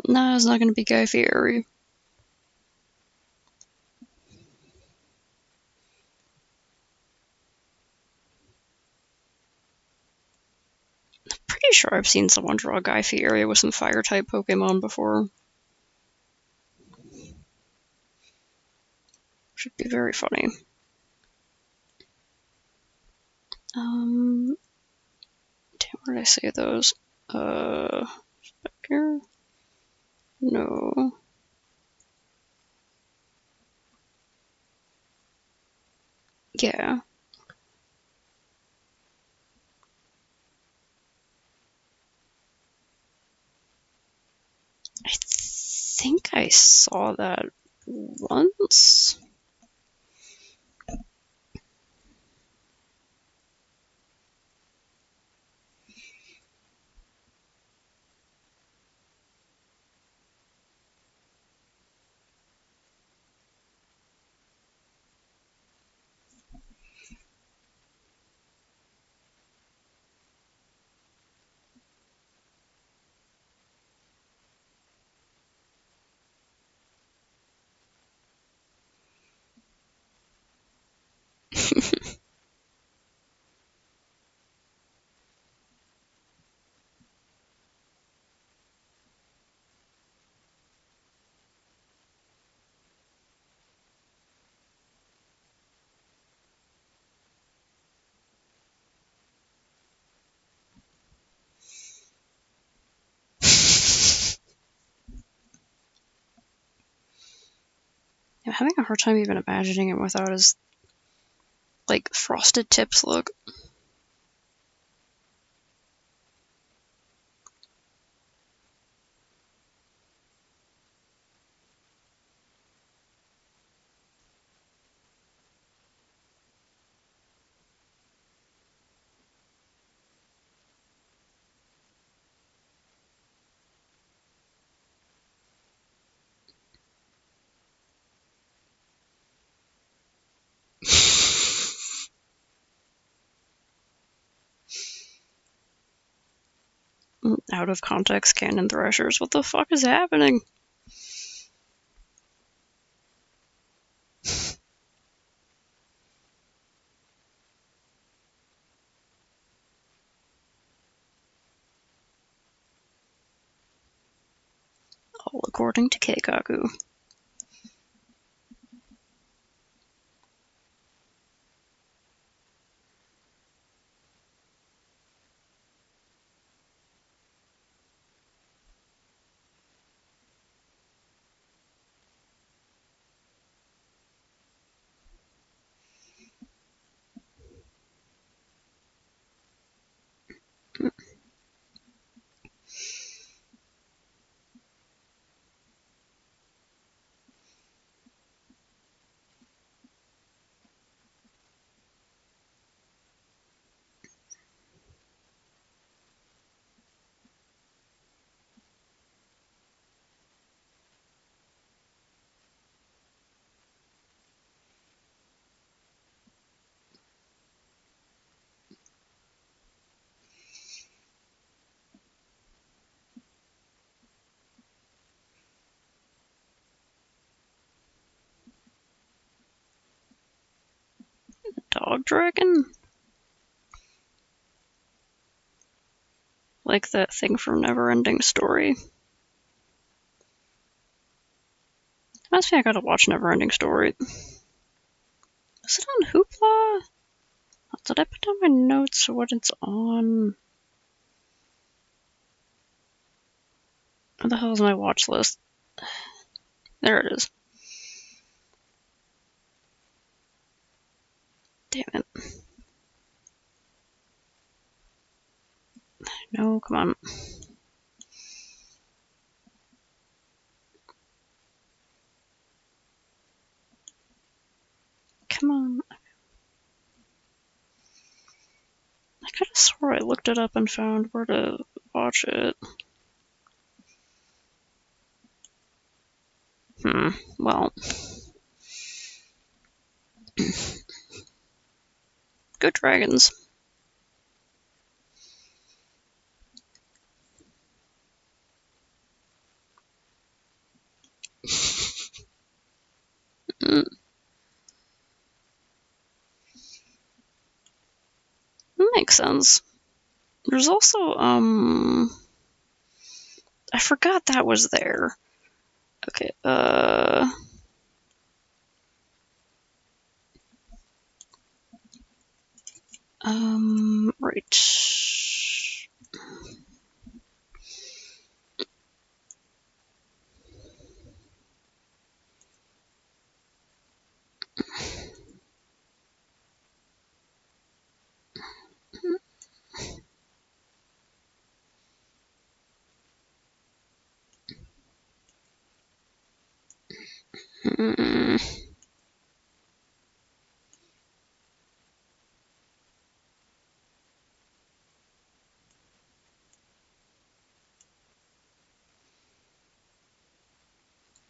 Nah, it's not gonna be Guy Fieri. Pretty sure I've seen someone draw Guy Fieri with some fire-type Pokemon before. Should be very funny. Damn, where did I say those? Back here? No. Yeah. I think I saw that once. I'm having a hard time even imagining it without his, like, frosted tips look. Out of context cannon threshers. What the fuck is happening? All according to Keikaku. dog dragon? Like that thing from Neverending Story. Must be I gotta watch Neverending Story. Is it on Hoopla? Did I put down my notes what it's on? What the hell is my watch list? There it is. Damn it. No, come on. Come on. I could have swore I looked it up and found where to watch it. Well. Good dragons. Makes sense. There's also, I forgot that was there. Okay, right.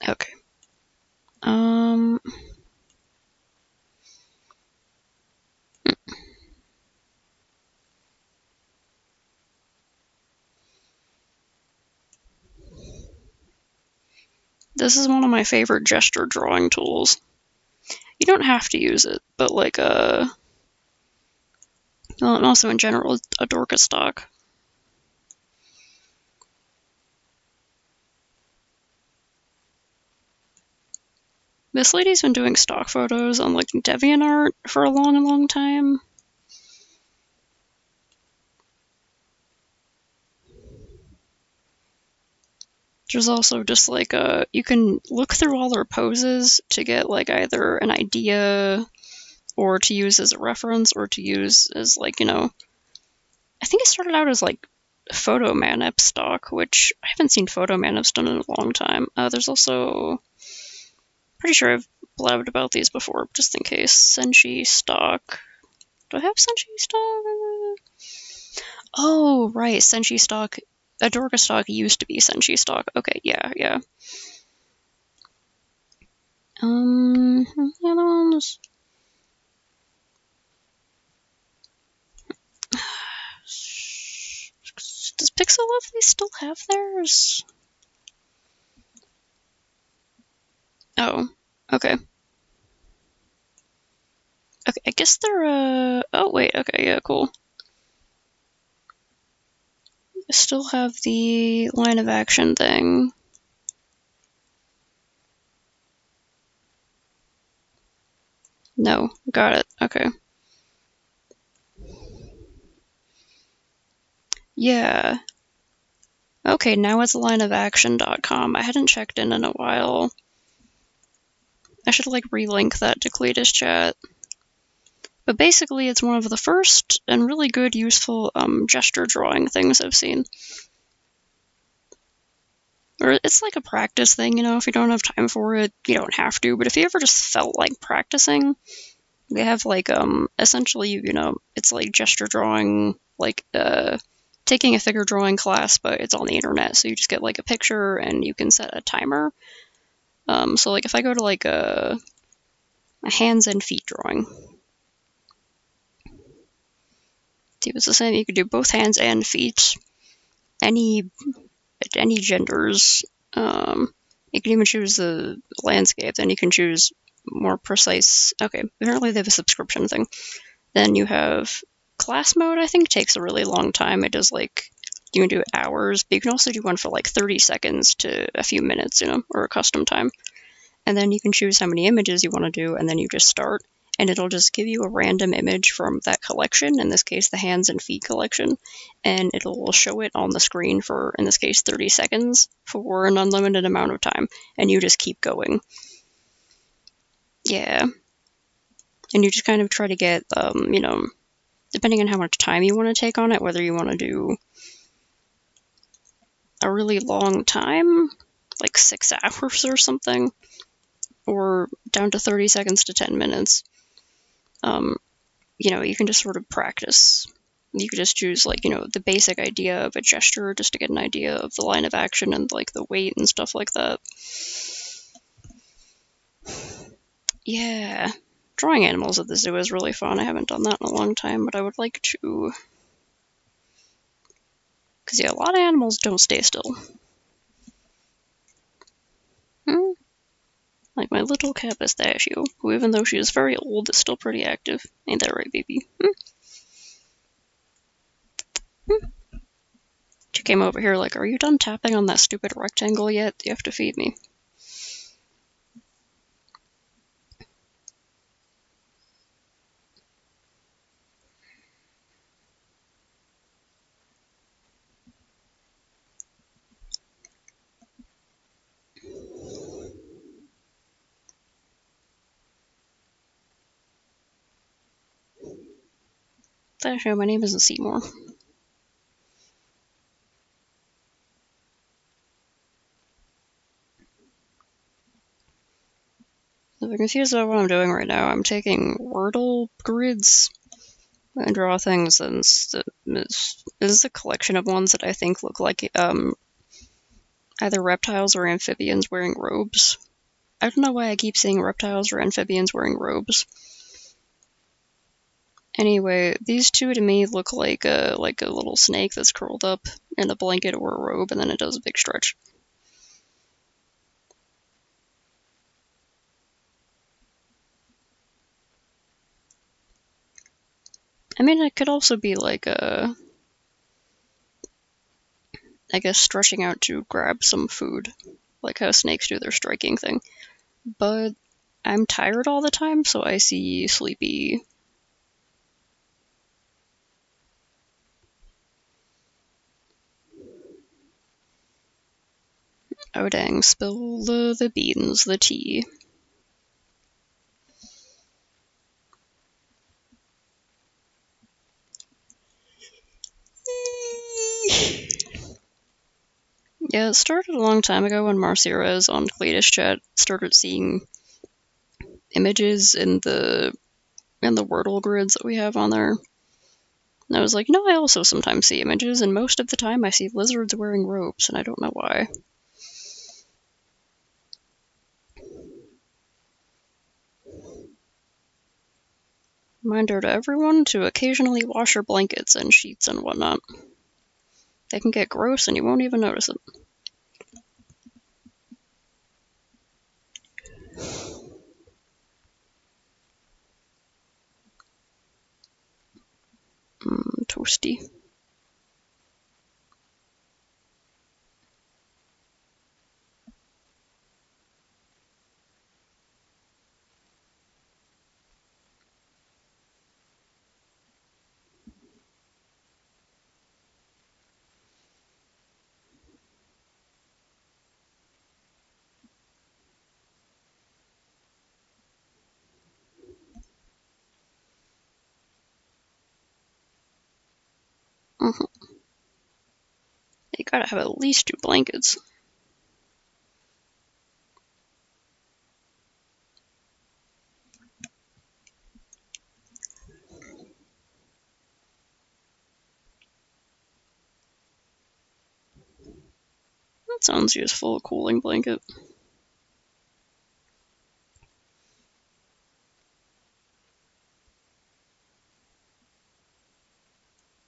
Okay. This is one of my favorite gesture drawing tools. You don't have to use it, but like, well, and also in general, a Dorcas stock. This lady's been doing stock photos on like DeviantArt for a long time. There's also just like you can look through all their poses to get like either an idea or to use as a reference or to use as like, you know, I think it started out as like Photomanip stock, which I haven't seen Photomanips done in a long time. There's also, pretty sure I've blabbed about these before, just in case, Senshi stock. Do I have Senshi stock? Oh, right, Senshi stock. Adorka stock used to be Senshi stock. Okay, yeah. The other ones. Does Pixel Lovely still have theirs? Oh, okay. Okay, I guess they're, oh wait, okay, yeah, cool. I still have the line of action thing. No, got it, okay. Yeah. Okay, now it's lineofaction.com. I hadn't checked in a while. I should, like, relink that to Cletus chat. But basically, it's one of the first and really good, useful, gesture drawing things I've seen. Or it's like a practice thing, you know, if you don't have time for it, you don't have to, but if you ever just felt like practicing, they have, like, essentially, you know, it's like gesture drawing, like, taking a figure drawing class, but it's on the internet, so you just get, like, a picture, and you can set a timer. So, like, if I go to, like, a hands and feet drawing, see, it's the same, you could do both hands and feet, any genders. You can even choose the landscape, then you can choose more precise. Okay, apparently they have a subscription thing. Then you have class mode, I think takes a really long time. It does like, you can do hours, but you can also do one for like 30 seconds to a few minutes, or a custom time. And then you can choose how many images you want to do, and then you just start, and it'll just give you a random image from that collection, in this case the hands and feet collection, and it'll show it on the screen for, in this case, 30 seconds for an unlimited amount of time, and you just keep going. Yeah. And you just kind of try to get, depending on how much time you want to take on it, whether you want to do a really long time, like 6 hours or something, or down to 30 seconds to 10 minutes. You can just sort of practice. You could just choose, like, the basic idea of a gesture just to get an idea of the line of action and, like, the weight and stuff like that. Yeah. Drawing animals at the zoo is really fun. I haven't done that in a long time, but I would like to. Because, yeah, a lot of animals don't stay still. Like my little cat Pistachio, who, even though she is very old, is still pretty active. Ain't that right, baby? She came over here like, are you done tapping on that stupid rectangle yet? You have to feed me. Pistachio, my name isn't Seymour. If you're confused about what I'm doing right now, I'm taking Wordle grids and draw things, and this is a collection of ones that I think look like either reptiles or amphibians wearing robes. I don't know why I keep seeing reptiles or amphibians wearing robes. Anyway, these two to me look like a little snake that's curled up in a blanket or a robe, and then it does a big stretch. I mean, it could also be like I guess stretching out to grab some food, like how snakes do their striking thing. But I'm tired all the time, so I see sleepy. Oh dang, spill the beans, the tea. Yeah, it started a long time ago when Marcirez on Cletus Chat started seeing images in the Wordle grids that we have on there. And I was like, I also sometimes see images, and most of the time I see lizards wearing robes, and I don't know why. Reminder to everyone to occasionally wash your blankets and sheets and whatnot. They can get gross and you won't even notice it. Toasty. You gotta have at least 2 blankets. That sounds useful, a cooling blanket.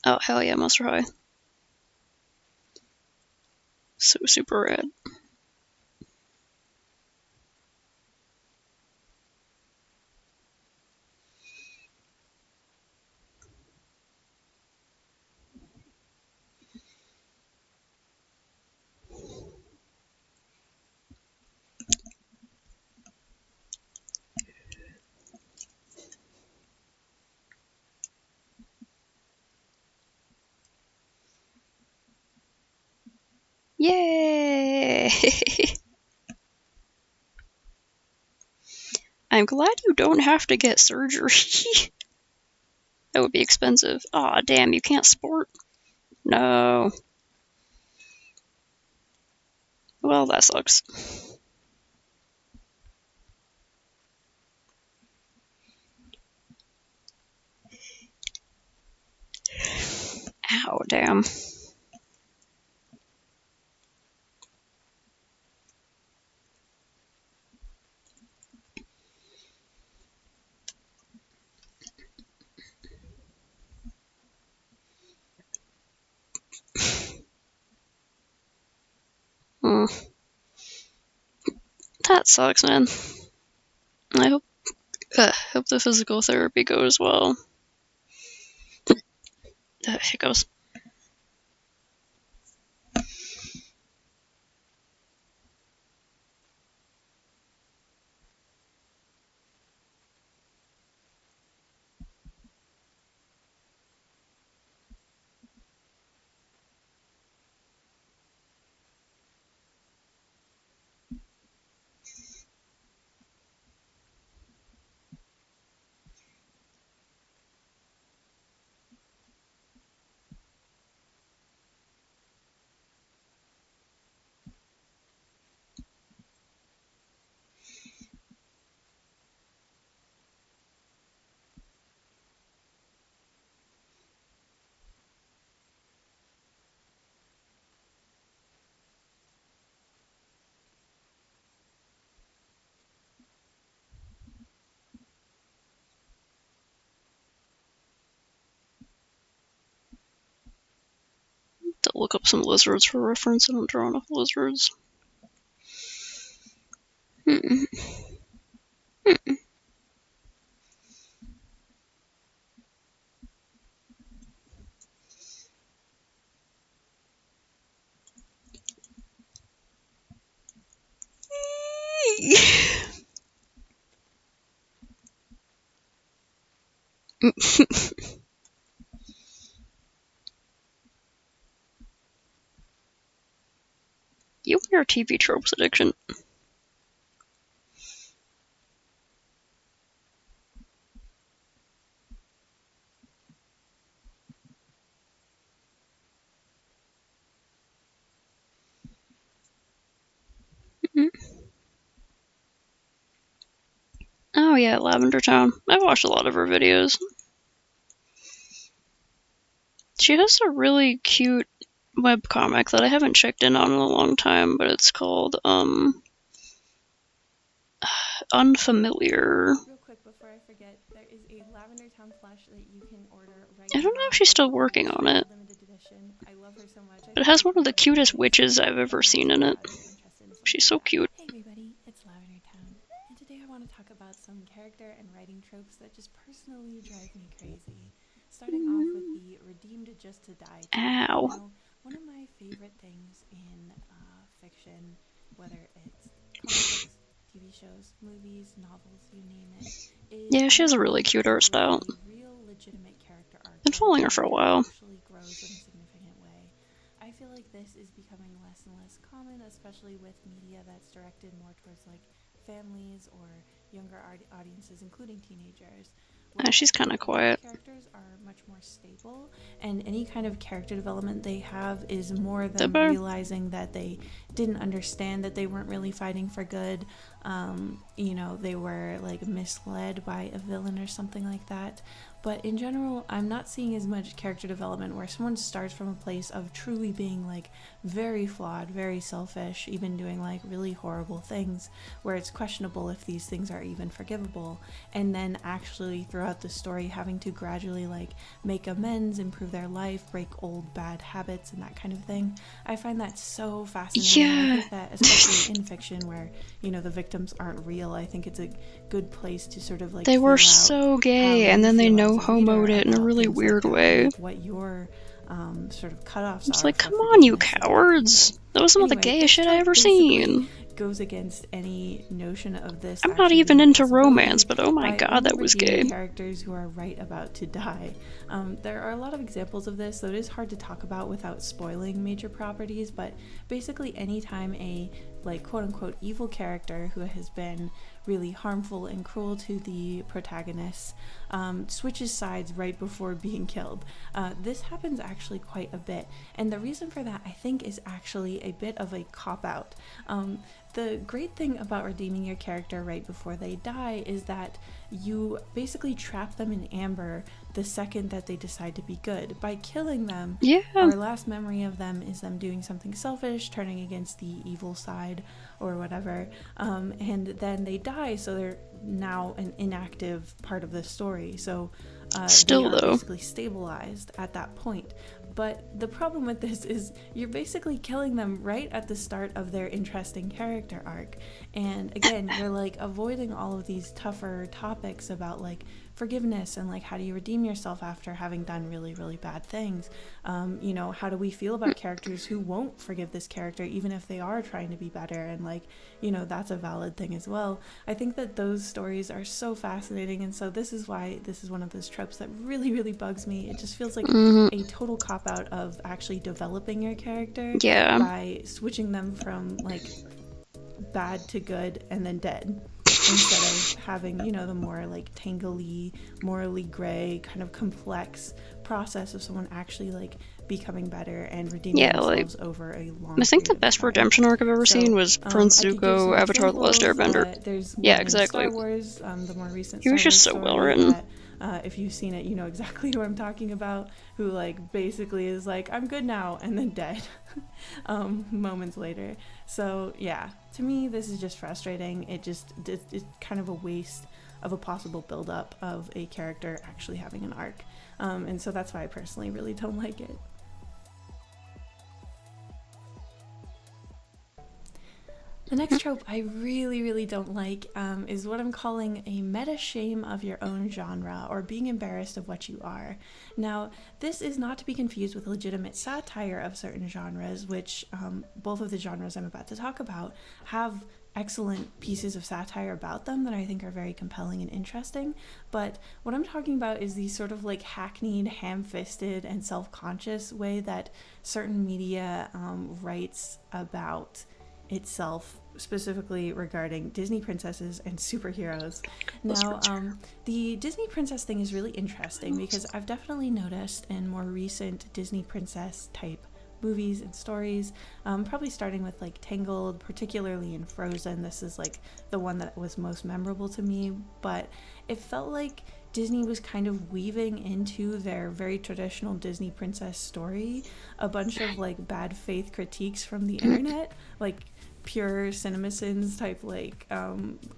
Oh, hell yeah, Monster High. So super rad. Yay! I'm glad you don't have to get surgery. That would be expensive. Aw, damn, you can't sport? No. Well, that sucks. Ow, damn. That sucks, man. I hope the physical therapy goes well. Hiccups. To look up some lizards for reference. I don't draw enough lizards. You and your TV tropes addiction. Oh yeah, Lavender Town. I've watched a lot of her videos. She has a really cute webcomic that I haven't checked in on in a long time, but it's called, Unfamiliar.
Real quick before I forget, there is a Lavender Town plush that you can order right
I don't know
now.
if she's still working on it,
Limited edition. I love her so much.
but it has one of the cutest witches I've ever seen in it. She's so cute.
Hey everybody, it's Lavender Town, and today I want to talk about some character and writing tropes that just personally drive me crazy. Starting off with the redeemed just to die.
Ow.
Now, one of my favorite things in fiction, whether it's comic books, TV shows, movies, novels, you name it, is
Yeah, she has a really cute art style.
real legitimate character arc.
Been following her for a while.
Actually grows in a significant way. I feel like this is becoming less and less common, especially with media that's directed more towards like families or younger audiences, including teenagers.
She's kind of quiet.
Characters are much more stable, and any kind of character development they have is more than
Dipper.
realizing that they didn't understand that they weren't really fighting for good. You know, they were like misled by a villain or something like that. But in general, I'm not seeing as much character development where someone starts from a place of truly being like very flawed, very selfish, even doing like really horrible things where it's questionable if these things are even forgivable, and then actually throughout the story having to gradually like make amends, improve their life, break old bad habits and that kind of thing. I find that so fascinating.
Yeah.
I think that especially in fiction where, you know, the victims aren't real, I think it's a good place to sort of like
They were
feel out
so
how
gay,
you
and then they
feel
no
as a
homoed
reader
it in a
about
really
things like
weird
that,
way.
like what your sort of cutoffs
It's
are
like,
for
come on, you
forgiveness of
cowards! That was some of the
Anyway,
gayest
this
shit I
trope
ever
basically
seen.
goes against any notion of this.
I'm not
actually
even
being a
into
possibility
romance, but oh my
by
god,
only
that was
redeeming
gay.
characters who are right about to die. There are a lot of examples of this, though it is hard to talk about without spoiling major properties, but basically anytime a like quote-unquote evil character who has been really harmful and cruel to the protagonists switches sides right before being killed. This happens actually quite a bit, and the reason for that I think is actually a bit of a cop-out. The great thing about redeeming your character right before they die is that you basically trap them in amber the second that they decide to be good. By killing them,
Yeah.
our last memory of them is them doing something selfish, turning against the evil side or whatever, and then they die, so they're now an inactive part of the story. So
Still,
they are
though.
basically stabilized at that point. But the problem with this is you're basically killing them right at the start of their interesting character arc. And again, you're like avoiding all of these tougher topics about like forgiveness and like how do you redeem yourself after having done really, really bad things. You know, how do we feel about characters who won't forgive this character even if they are trying to be better? And like, you know, that's a valid thing as well. I think that those stories are so fascinating, and so this is why this is one of those tropes that really, really bugs me. It just feels like a total cop-out of actually developing your character
Yeah.
by switching them from like bad to good and then dead, instead of having, you know, the more like tangly, morally gray, kind of complex process of someone actually like becoming better and redeeming
Yeah, like,
themselves over a long
I think the
period of
best
time.
redemption arc I've ever
So,
seen was Prince
I could give
Zuko,
some
Avatar: The Last
examples.
Airbender.
There's
Yeah,
one in
exactly.
Star Wars, the more recent
He was
Star
just
Wars
so well
story
written.
that, if you've seen it, you know exactly who I'm talking about, who like basically is like, I'm good now, and then dead moments later. So yeah, to me this is just frustrating. It's kind of a waste of a possible build-up of a character actually having an arc, and so that's why I personally really don't like it. The next trope I really, really don't like is what I'm calling a meta shame of your own genre, or being embarrassed of what you are. Now, this is not to be confused with legitimate satire of certain genres, which both of the genres I'm about to talk about have excellent pieces of satire about them that I think are very compelling and interesting. But what I'm talking about is the sort of like hackneyed, ham-fisted, and self-conscious way that certain media writes about itself, specifically regarding Disney princesses and superheroes. Now, the Disney princess thing is really interesting because I've definitely noticed in more recent Disney princess type movies and stories, probably starting with like Tangled, particularly in Frozen. This is like the one that was most memorable to me, but it felt like Disney was kind of weaving into their very traditional Disney princess story a bunch of like bad faith critiques from the internet, like pure CinemaSins type like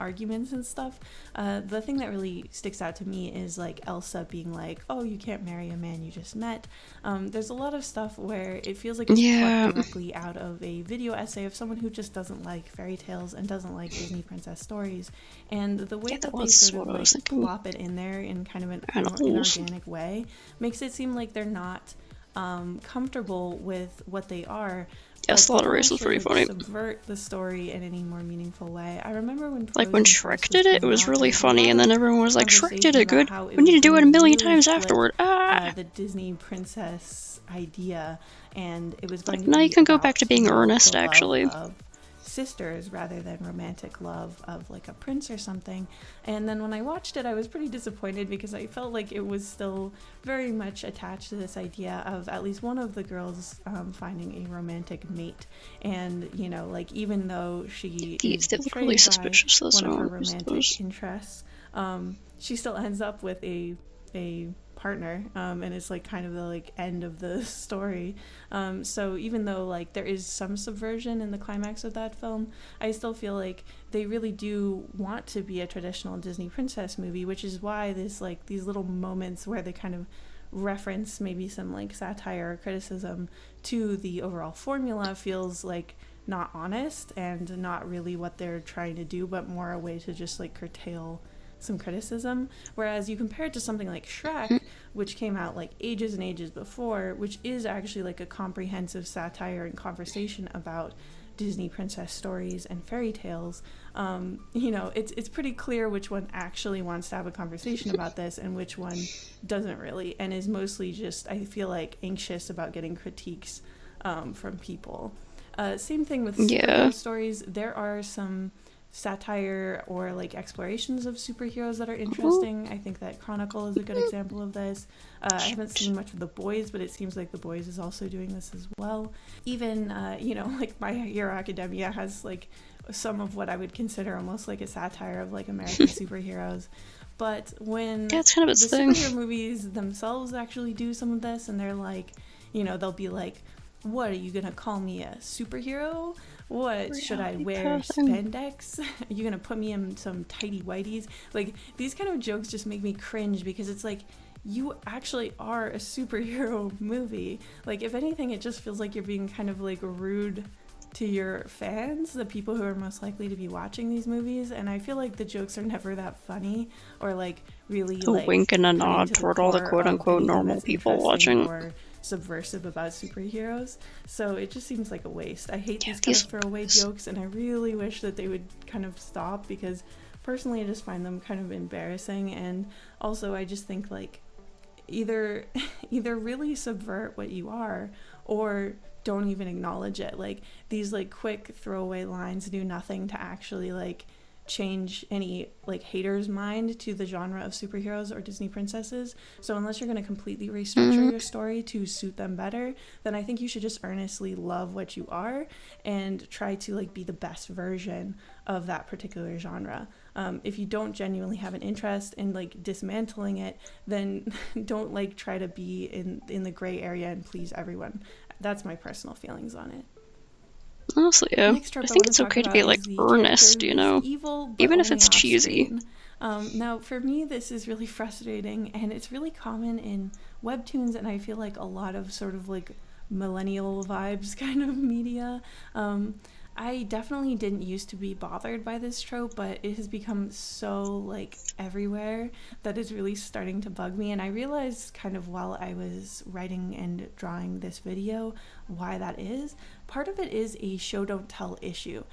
arguments and stuff. The thing that really sticks out to me is like Elsa being like, oh, you can't marry a man you just met. There's a lot of stuff where it feels like it's plucked directly out of a video essay of someone who just doesn't like fairy tales and doesn't like Disney princess stories, and the way that they sort of like plop it in there in kind of an inorganic way makes it seem like they're not comfortable with what they are.
Yes, the Slaughter Race was pretty funny.
Subvert the story in any more meaningful way. I remember when
Shrek did it, it was really funny, and then everyone was like, Shrek did it good, we need to do it a million times afterward.
The Disney princess idea, and it was going
like,
to
now
be
you can go
about
back to being earnest, actually.
Of sisters rather than romantic love of like a prince or something. And then when I watched it, I was pretty disappointed because I felt like it was still very much attached to this idea of at least one of the girls finding a romantic mate. And, you know, like, even though she is
look really suspicious,
one of her romantic interests, she still ends up with a partner, and it's like kind of the like end of the story. So even though like there is some subversion in the climax of that film, I still feel like they really do want to be a traditional Disney princess movie, which is why this like these little moments where they kind of reference maybe some like satire or criticism to the overall formula feels like not honest and not really what they're trying to do, but more a way to just like curtail some criticism. Whereas you compare it to something like Shrek, which came out like ages and ages before, which is actually like a comprehensive satire and conversation about Disney princess stories and fairy tales, you know, it's pretty clear which one actually wants to have a conversation about this and which one doesn't really, and is mostly just, I feel like, anxious about getting critiques from people. Same thing with superhero stories. There are some satire or like explorations of superheroes that are interesting. I think that Chronicle is a good example of this. I haven't seen much of The Boys, but it seems like The Boys is also doing this as well. Even you know, like My Hero Academia has like some of what I would consider almost like a satire of like American superheroes. But when
it's kind of its
the
thing.
superhero movies themselves actually do some of this, and they're like, you know, they'll be like, what, are you gonna call me a superhero? What, should I wear spandex? Are you gonna put me in some tighty whities? Like, these kind of jokes just make me cringe, because it's like, you actually are a superhero movie. Like, if anything, it just feels like you're being kind of like rude to your fans, the people who are most likely to be watching these movies. And I feel like the jokes are never that funny or like really
A
like
wink and a
cutting
nod
to the
toward all the
core of
quote-unquote
anything
normal
that's
people
interesting
watching.
or subversive about superheroes. So it just seems like a waste. I hate
Yeah,
these kind
these-
of throwaway jokes, and I really wish that they would kind of stop, because personally I just find them kind of embarrassing. And also I just think like either really subvert what you are, or don't even acknowledge it. Like, these like quick throwaway lines do nothing to actually like change any like hater's mind to the genre of superheroes or Disney princesses. So unless you're going to completely restructure your story to suit them better, then I think you should just earnestly love what you are and try to like be the best version of that particular genre. If you don't genuinely have an interest in like dismantling it, then don't like try to be in the gray area and please everyone. That's my personal feelings on it.
Honestly, yeah.
Next trope
I
I
think
wanna
it's
talk
okay to
about
be
is
like
the
earnest,
character
you
who's
know?
evil, but
Even if
only
it's
off
cheesy.
screen. Now, for me, this is really frustrating, and it's really common in webtoons, and I feel like a lot of sort of like millennial vibes kind of media. I definitely didn't used to be bothered by this trope, but it has become so like everywhere that it's really starting to bug me. And I realized kind of while I was writing and drawing this video why that is. Part of it is a show don't tell issue.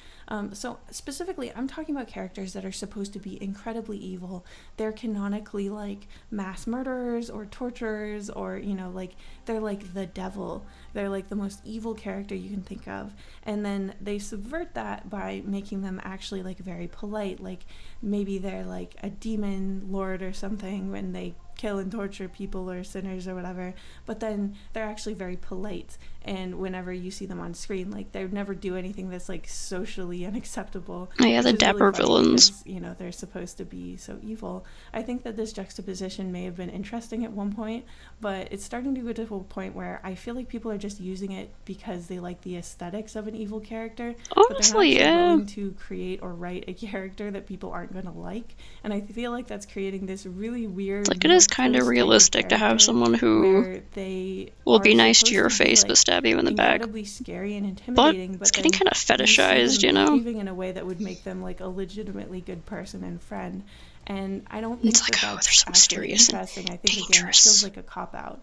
So specifically, I'm talking about characters that are supposed to be incredibly evil. They're canonically like mass murderers or torturers, or, you know, like they're like the devil. They're like the most evil character you can think of. And then they subvert that by making them actually like very polite. Like maybe they're like a demon lord or something when they kill and torture people or sinners or whatever, but then they're actually very polite, and whenever you see them on screen, like they would never do anything that's like socially unacceptable.
Oh, yeah,
which
the
is really
dapper
funny
villains.
because, you know, they're supposed to be so evil. I think that this juxtaposition may have been interesting at one point, but it's starting to go to a point where I feel like people are just using it because they like the aesthetics of an evil character, but they're not
Honestly,
actually
yeah.
willing to create or write a character that people aren't going to like. And I feel like that's creating this really weird,
Like, it is kind of realistic to have someone who
where they
will be
are
nice to
supposed
your
be,
face
like,
but stab you in the back.
incredibly scary and intimidating,
It's getting
then
kind of
you see
fetishized,
them
you know?
behaving in a way that would make them like a legitimately good person and friend. And I don't think
It's like,
that
oh,
that's
they're so
actually
mysterious and
interesting. I think again, it
dangerous.
feels like a cop out.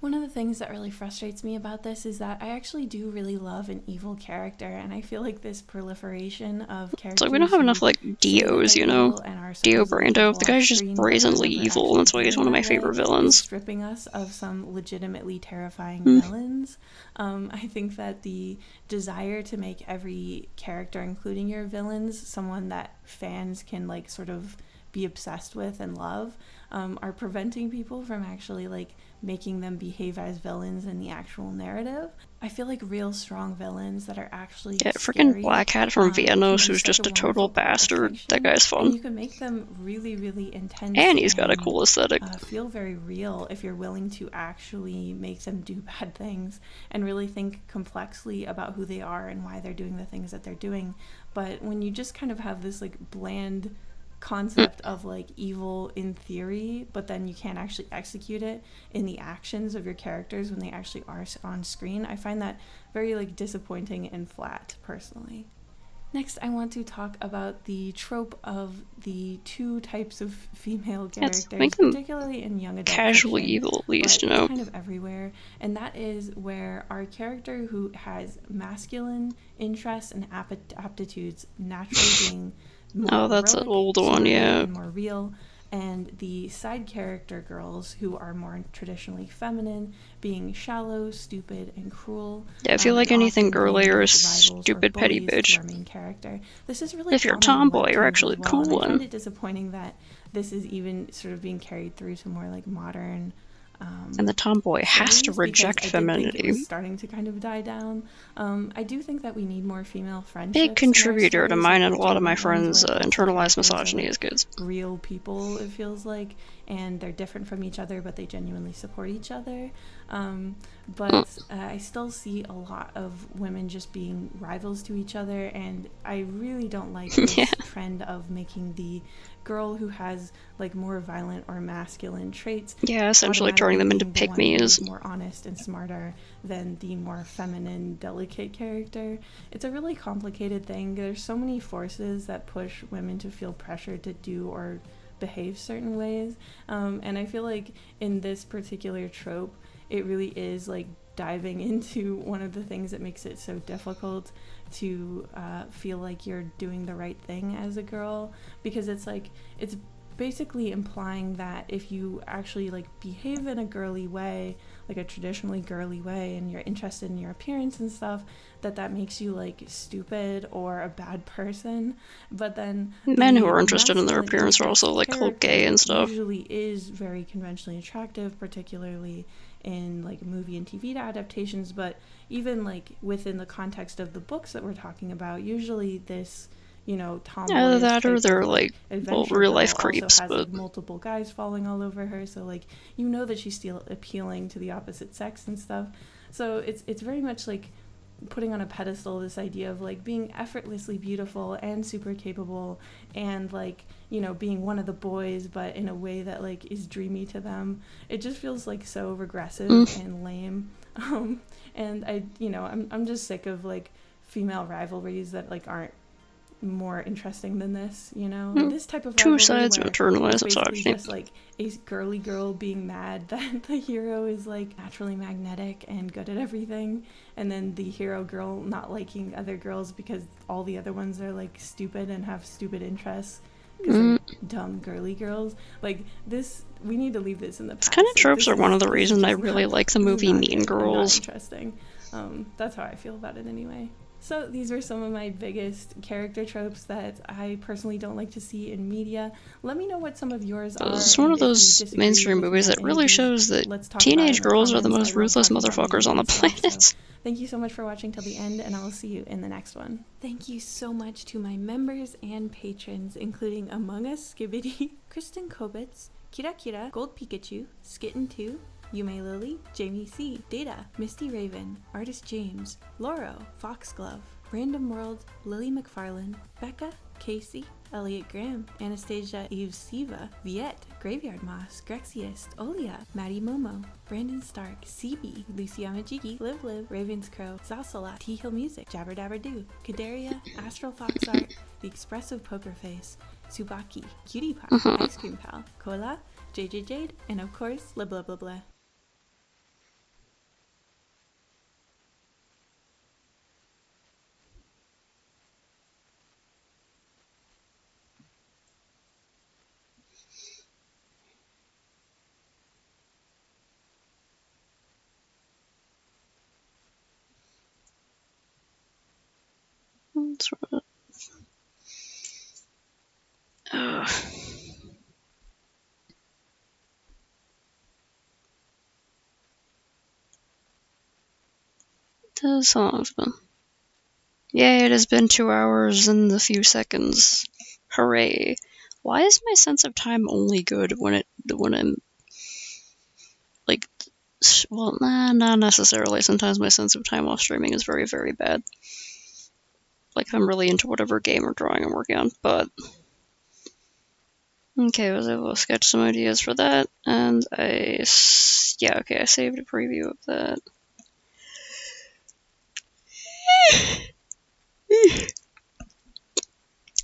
One of the things that really frustrates me about this is that I actually do really love an evil character, and I feel like this proliferation of characters.
It's like we don't have
who
enough like
say that
Dios,
they're
you know?
evil and are
Dio
supposedly
Brando,
evil
the guy's just
off-screen, but are
brazenly
never
evil,
actually
and that's why he's
viewed
one of
that
my
way,
favorite
is
villains.
stripping us of some legitimately terrifying
Mm.
villains. I think that the desire to make every character, including your villains, someone that fans can like sort of be obsessed with and love, are preventing people from actually like making them behave as villains in the actual narrative. I feel like real strong villains that are actually
Yeah, freaking
scary,
Black Hat from
can
Vianos,
be
who's
such
just a total
wonderful part of
bastard.
fiction,
That guy's
and
fun.
you can make them really, really intense.
And he's got a cool aesthetic.
Feel very real if you're willing to actually make them do bad things and really think complexly about who they are and why they're doing the things that they're doing. But when you just kind of have this like bland concept of like evil in theory, but then you can't actually execute it in the actions of your characters when they actually are on screen, I find that very like disappointing and flat personally. Next, I want to talk about the trope of the two types of female
Yes,
characters,
make them
particularly in young adult
casually
fiction,
evil at least,
but
you know.
kind of everywhere. And that is where our character who has masculine interests and aptitudes naturally being more
Oh, that's an
heroic,
old one,
smarter,
yeah.
and more real, and the side character girls who are more traditionally feminine being shallow, stupid, and cruel.
Yeah, I feel like
and
anything
often being
girlier
like
is
rivals or
stupid petty
bullies to
bitch.
our main character. This is really
If you're a
common in
tomboy, you're
webtoons
actually
as
a
well,
cool
and I find
one.
it disappointing that this is even sort of being carried through to more like modern
And the tomboy has to
series, because
reject
I did think it
femininity.
was starting to kind of die down. I do think that we need more female friendships.
Big
in our
contributor to
stories,
mine
like
and a lot of my
legitimate ones
friends'
where both the
internalized
characters are,
misogyny
like,
is good.
real people, it feels like, and they're different from each other, but they genuinely support each other. But I still see a lot of women just being rivals to each other, and I really don't like this
Yeah.
trend of making the girl who has like more violent or masculine traits
Yeah, essentially turning them into
automatically being the one who is
pygmies.
more honest and smarter than the more feminine, delicate character. It's a really complicated thing. There's so many forces that push women to feel pressure to do or behave certain ways, and I feel like in this particular trope it really is like diving into one of the things that makes it so difficult to feel like you're doing the right thing as a girl, because it's like it's basically implying that if you actually like behave in a girly way, like a traditionally girly way, and you're interested in your appearance and stuff, that makes you like stupid or a bad person. But then
Men who
the
are interested in their
masculine
appearance are also like called gay
character
and stuff.
usually is very conventionally attractive, particularly in like movie and TV adaptations, but even like within the context of the books that we're talking about, usually this, you know, tomboyish
That or
type
they're
of
like,
adventure
real
girl
life
also
creeps,
has
but
like multiple guys falling all over her, so like you know that she's still appealing to the opposite sex and stuff. So it's very much like putting on a pedestal this idea of like being effortlessly beautiful and super capable, and like, you know, being one of the boys but in a way that like is dreamy to them. It just feels like so regressive and lame. And I, you know, I'm just sick of like female rivalries that like aren't more interesting than this, you know? This type of
two
rivalry
sides of
where
internalized
it's basically
misogyny.
just like a girly girl being mad that the hero is like naturally magnetic and good at everything, and then the hero girl not liking other girls because all the other ones are like stupid and have stupid interests because they're dumb girly girls. Like this, we need to leave this in the past.
Kind of
Like,
tropes
this
are one of the
this is
reasons I
just
really
not-
like the
this is
movie
not
Mean
good and not
Girls.
interesting. That's how I feel about it anyway. So these were some of my biggest character tropes that I personally don't like to see in media. Let me know what some of yours are.
It's one
and
of
if you
those
disagree
mainstream
with me
movies
on
that
any
really
of these,
shows that
let's talk about it
teenage
in the
girls are the
comments.
most
I love
ruthless
talking about
motherfuckers
media
on the
and stuff,
planet.
so thank you so much for watching till the end, and I will see you in the next one. Thank you so much to my members and patrons, including Among Us Skibbity, Kristen Kobitz, Kira Kira, Gold Pikachu, Skitten2, Yume Lily, Jamie C, Data, Misty Raven, Artist James, Loro, Foxglove, Random World, Lily McFarlane, Becca, Casey, Elliot Graham, Anastasia Eve Siva, Viet, Graveyard Moss, Grexiest, Olia, Maddie Momo, Brandon Stark, CB, Lucy Amajiki, Live Live, Ravens Crow, Zasalat, T Hill Music, Jabber Dabber Doo, Kadaria, Astral Fox Art, The Expressive Poker Face, Subaki, Cutie Pie, Ice Cream Pal, Kola, JJ Jade, and of course, blah blah blah blah.
That's right. Ugh. This song's been. Yay, it has been 2 hours and a few seconds. Hooray. Why is my sense of time only good when I'm like, well, not necessarily. Sometimes my sense of time while streaming is very, very bad. Like if I'm really into whatever game or drawing I'm working on, but okay, I was able to sketch some ideas for that, and I saved a preview of that.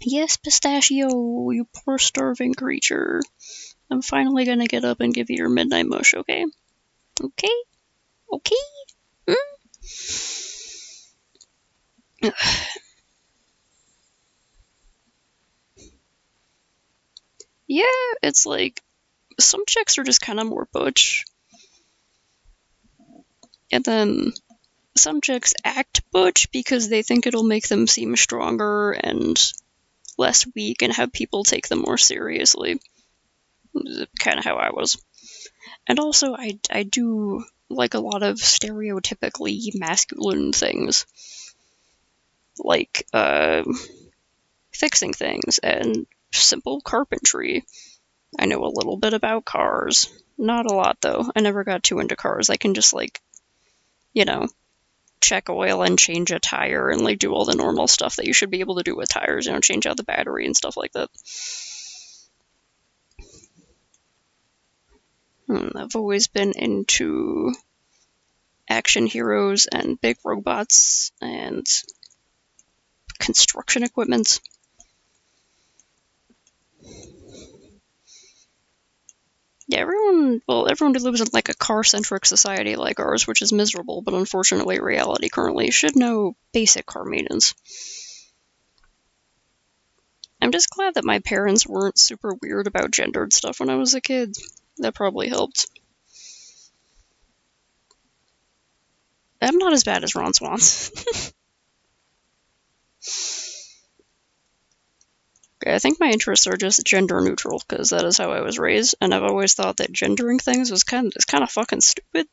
Yes, Pistachio, you poor starving creature. I'm finally gonna get up and give you your midnight mush, okay? Okay? Okay? Mm? Yeah, it's like, some chicks are just kind of more butch. And then some chicks act butch because they think it'll make them seem stronger and less weak and have people take them more seriously. Kind of how I was. And also, I do like a lot of stereotypically masculine things. Like, fixing things and simple carpentry. I know a little bit about cars. Not a lot, though. I never got too into cars. I can just, like, you know, check oil and change a tire and, like, do all the normal stuff that you should be able to do with tires, you know, change out the battery and stuff like that. I've always been into action heroes and big robots and construction equipment. Yeah, everyone who lives in like a car-centric society like ours, which is miserable, but unfortunately reality currently, should know basic car maintenance. I'm just glad that my parents weren't super weird about gendered stuff when I was a kid. That probably helped. I'm not as bad as Ron Swans. I think my interests are just gender neutral, because that is how I was raised, and I've always thought that gendering things is kind of fucking stupid.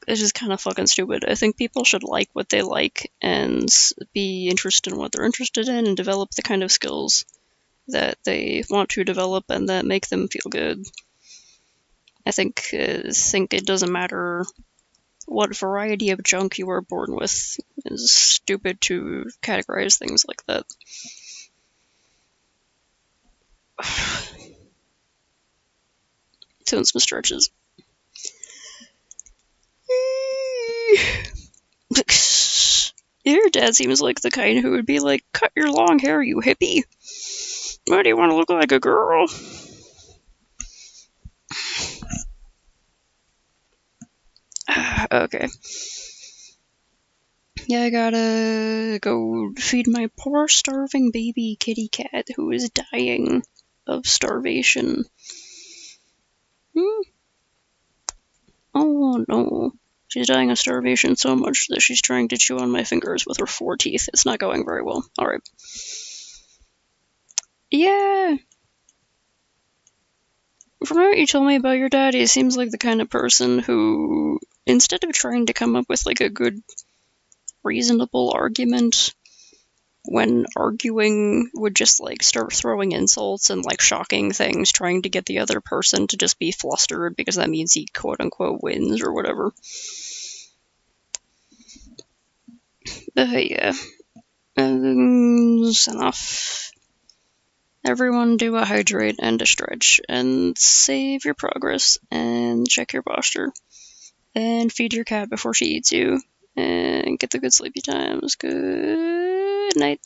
It's just kind of fucking stupid. I think people should like what they like and be interested in what they're interested in and develop the kind of skills that they want to develop and that make them feel good. I think it doesn't matter what variety of junk you are born with. It's stupid to categorize things like that. Doing some stretches. Your dad seems like the kind who would be like, cut your long hair, you hippie. Why do you want to look like a girl? Okay. Yeah, I gotta go feed my poor starving baby kitty cat who is dying of starvation. Oh no. She's dying of starvation so much that she's trying to chew on my fingers with her 4 teeth. It's not going very well. Alright. Yeah. From what you told me about your dad, he seems like the kind of person who, instead of trying to come up with like a good, reasonable argument, when arguing, would just like start throwing insults and like shocking things, trying to get the other person to just be flustered because that means he quote unquote wins or whatever. But yeah. That's enough. Everyone do a hydrate and a stretch, and save your progress, and check your posture, and feed your cat before she eats you, and get the good sleepy times. Good night.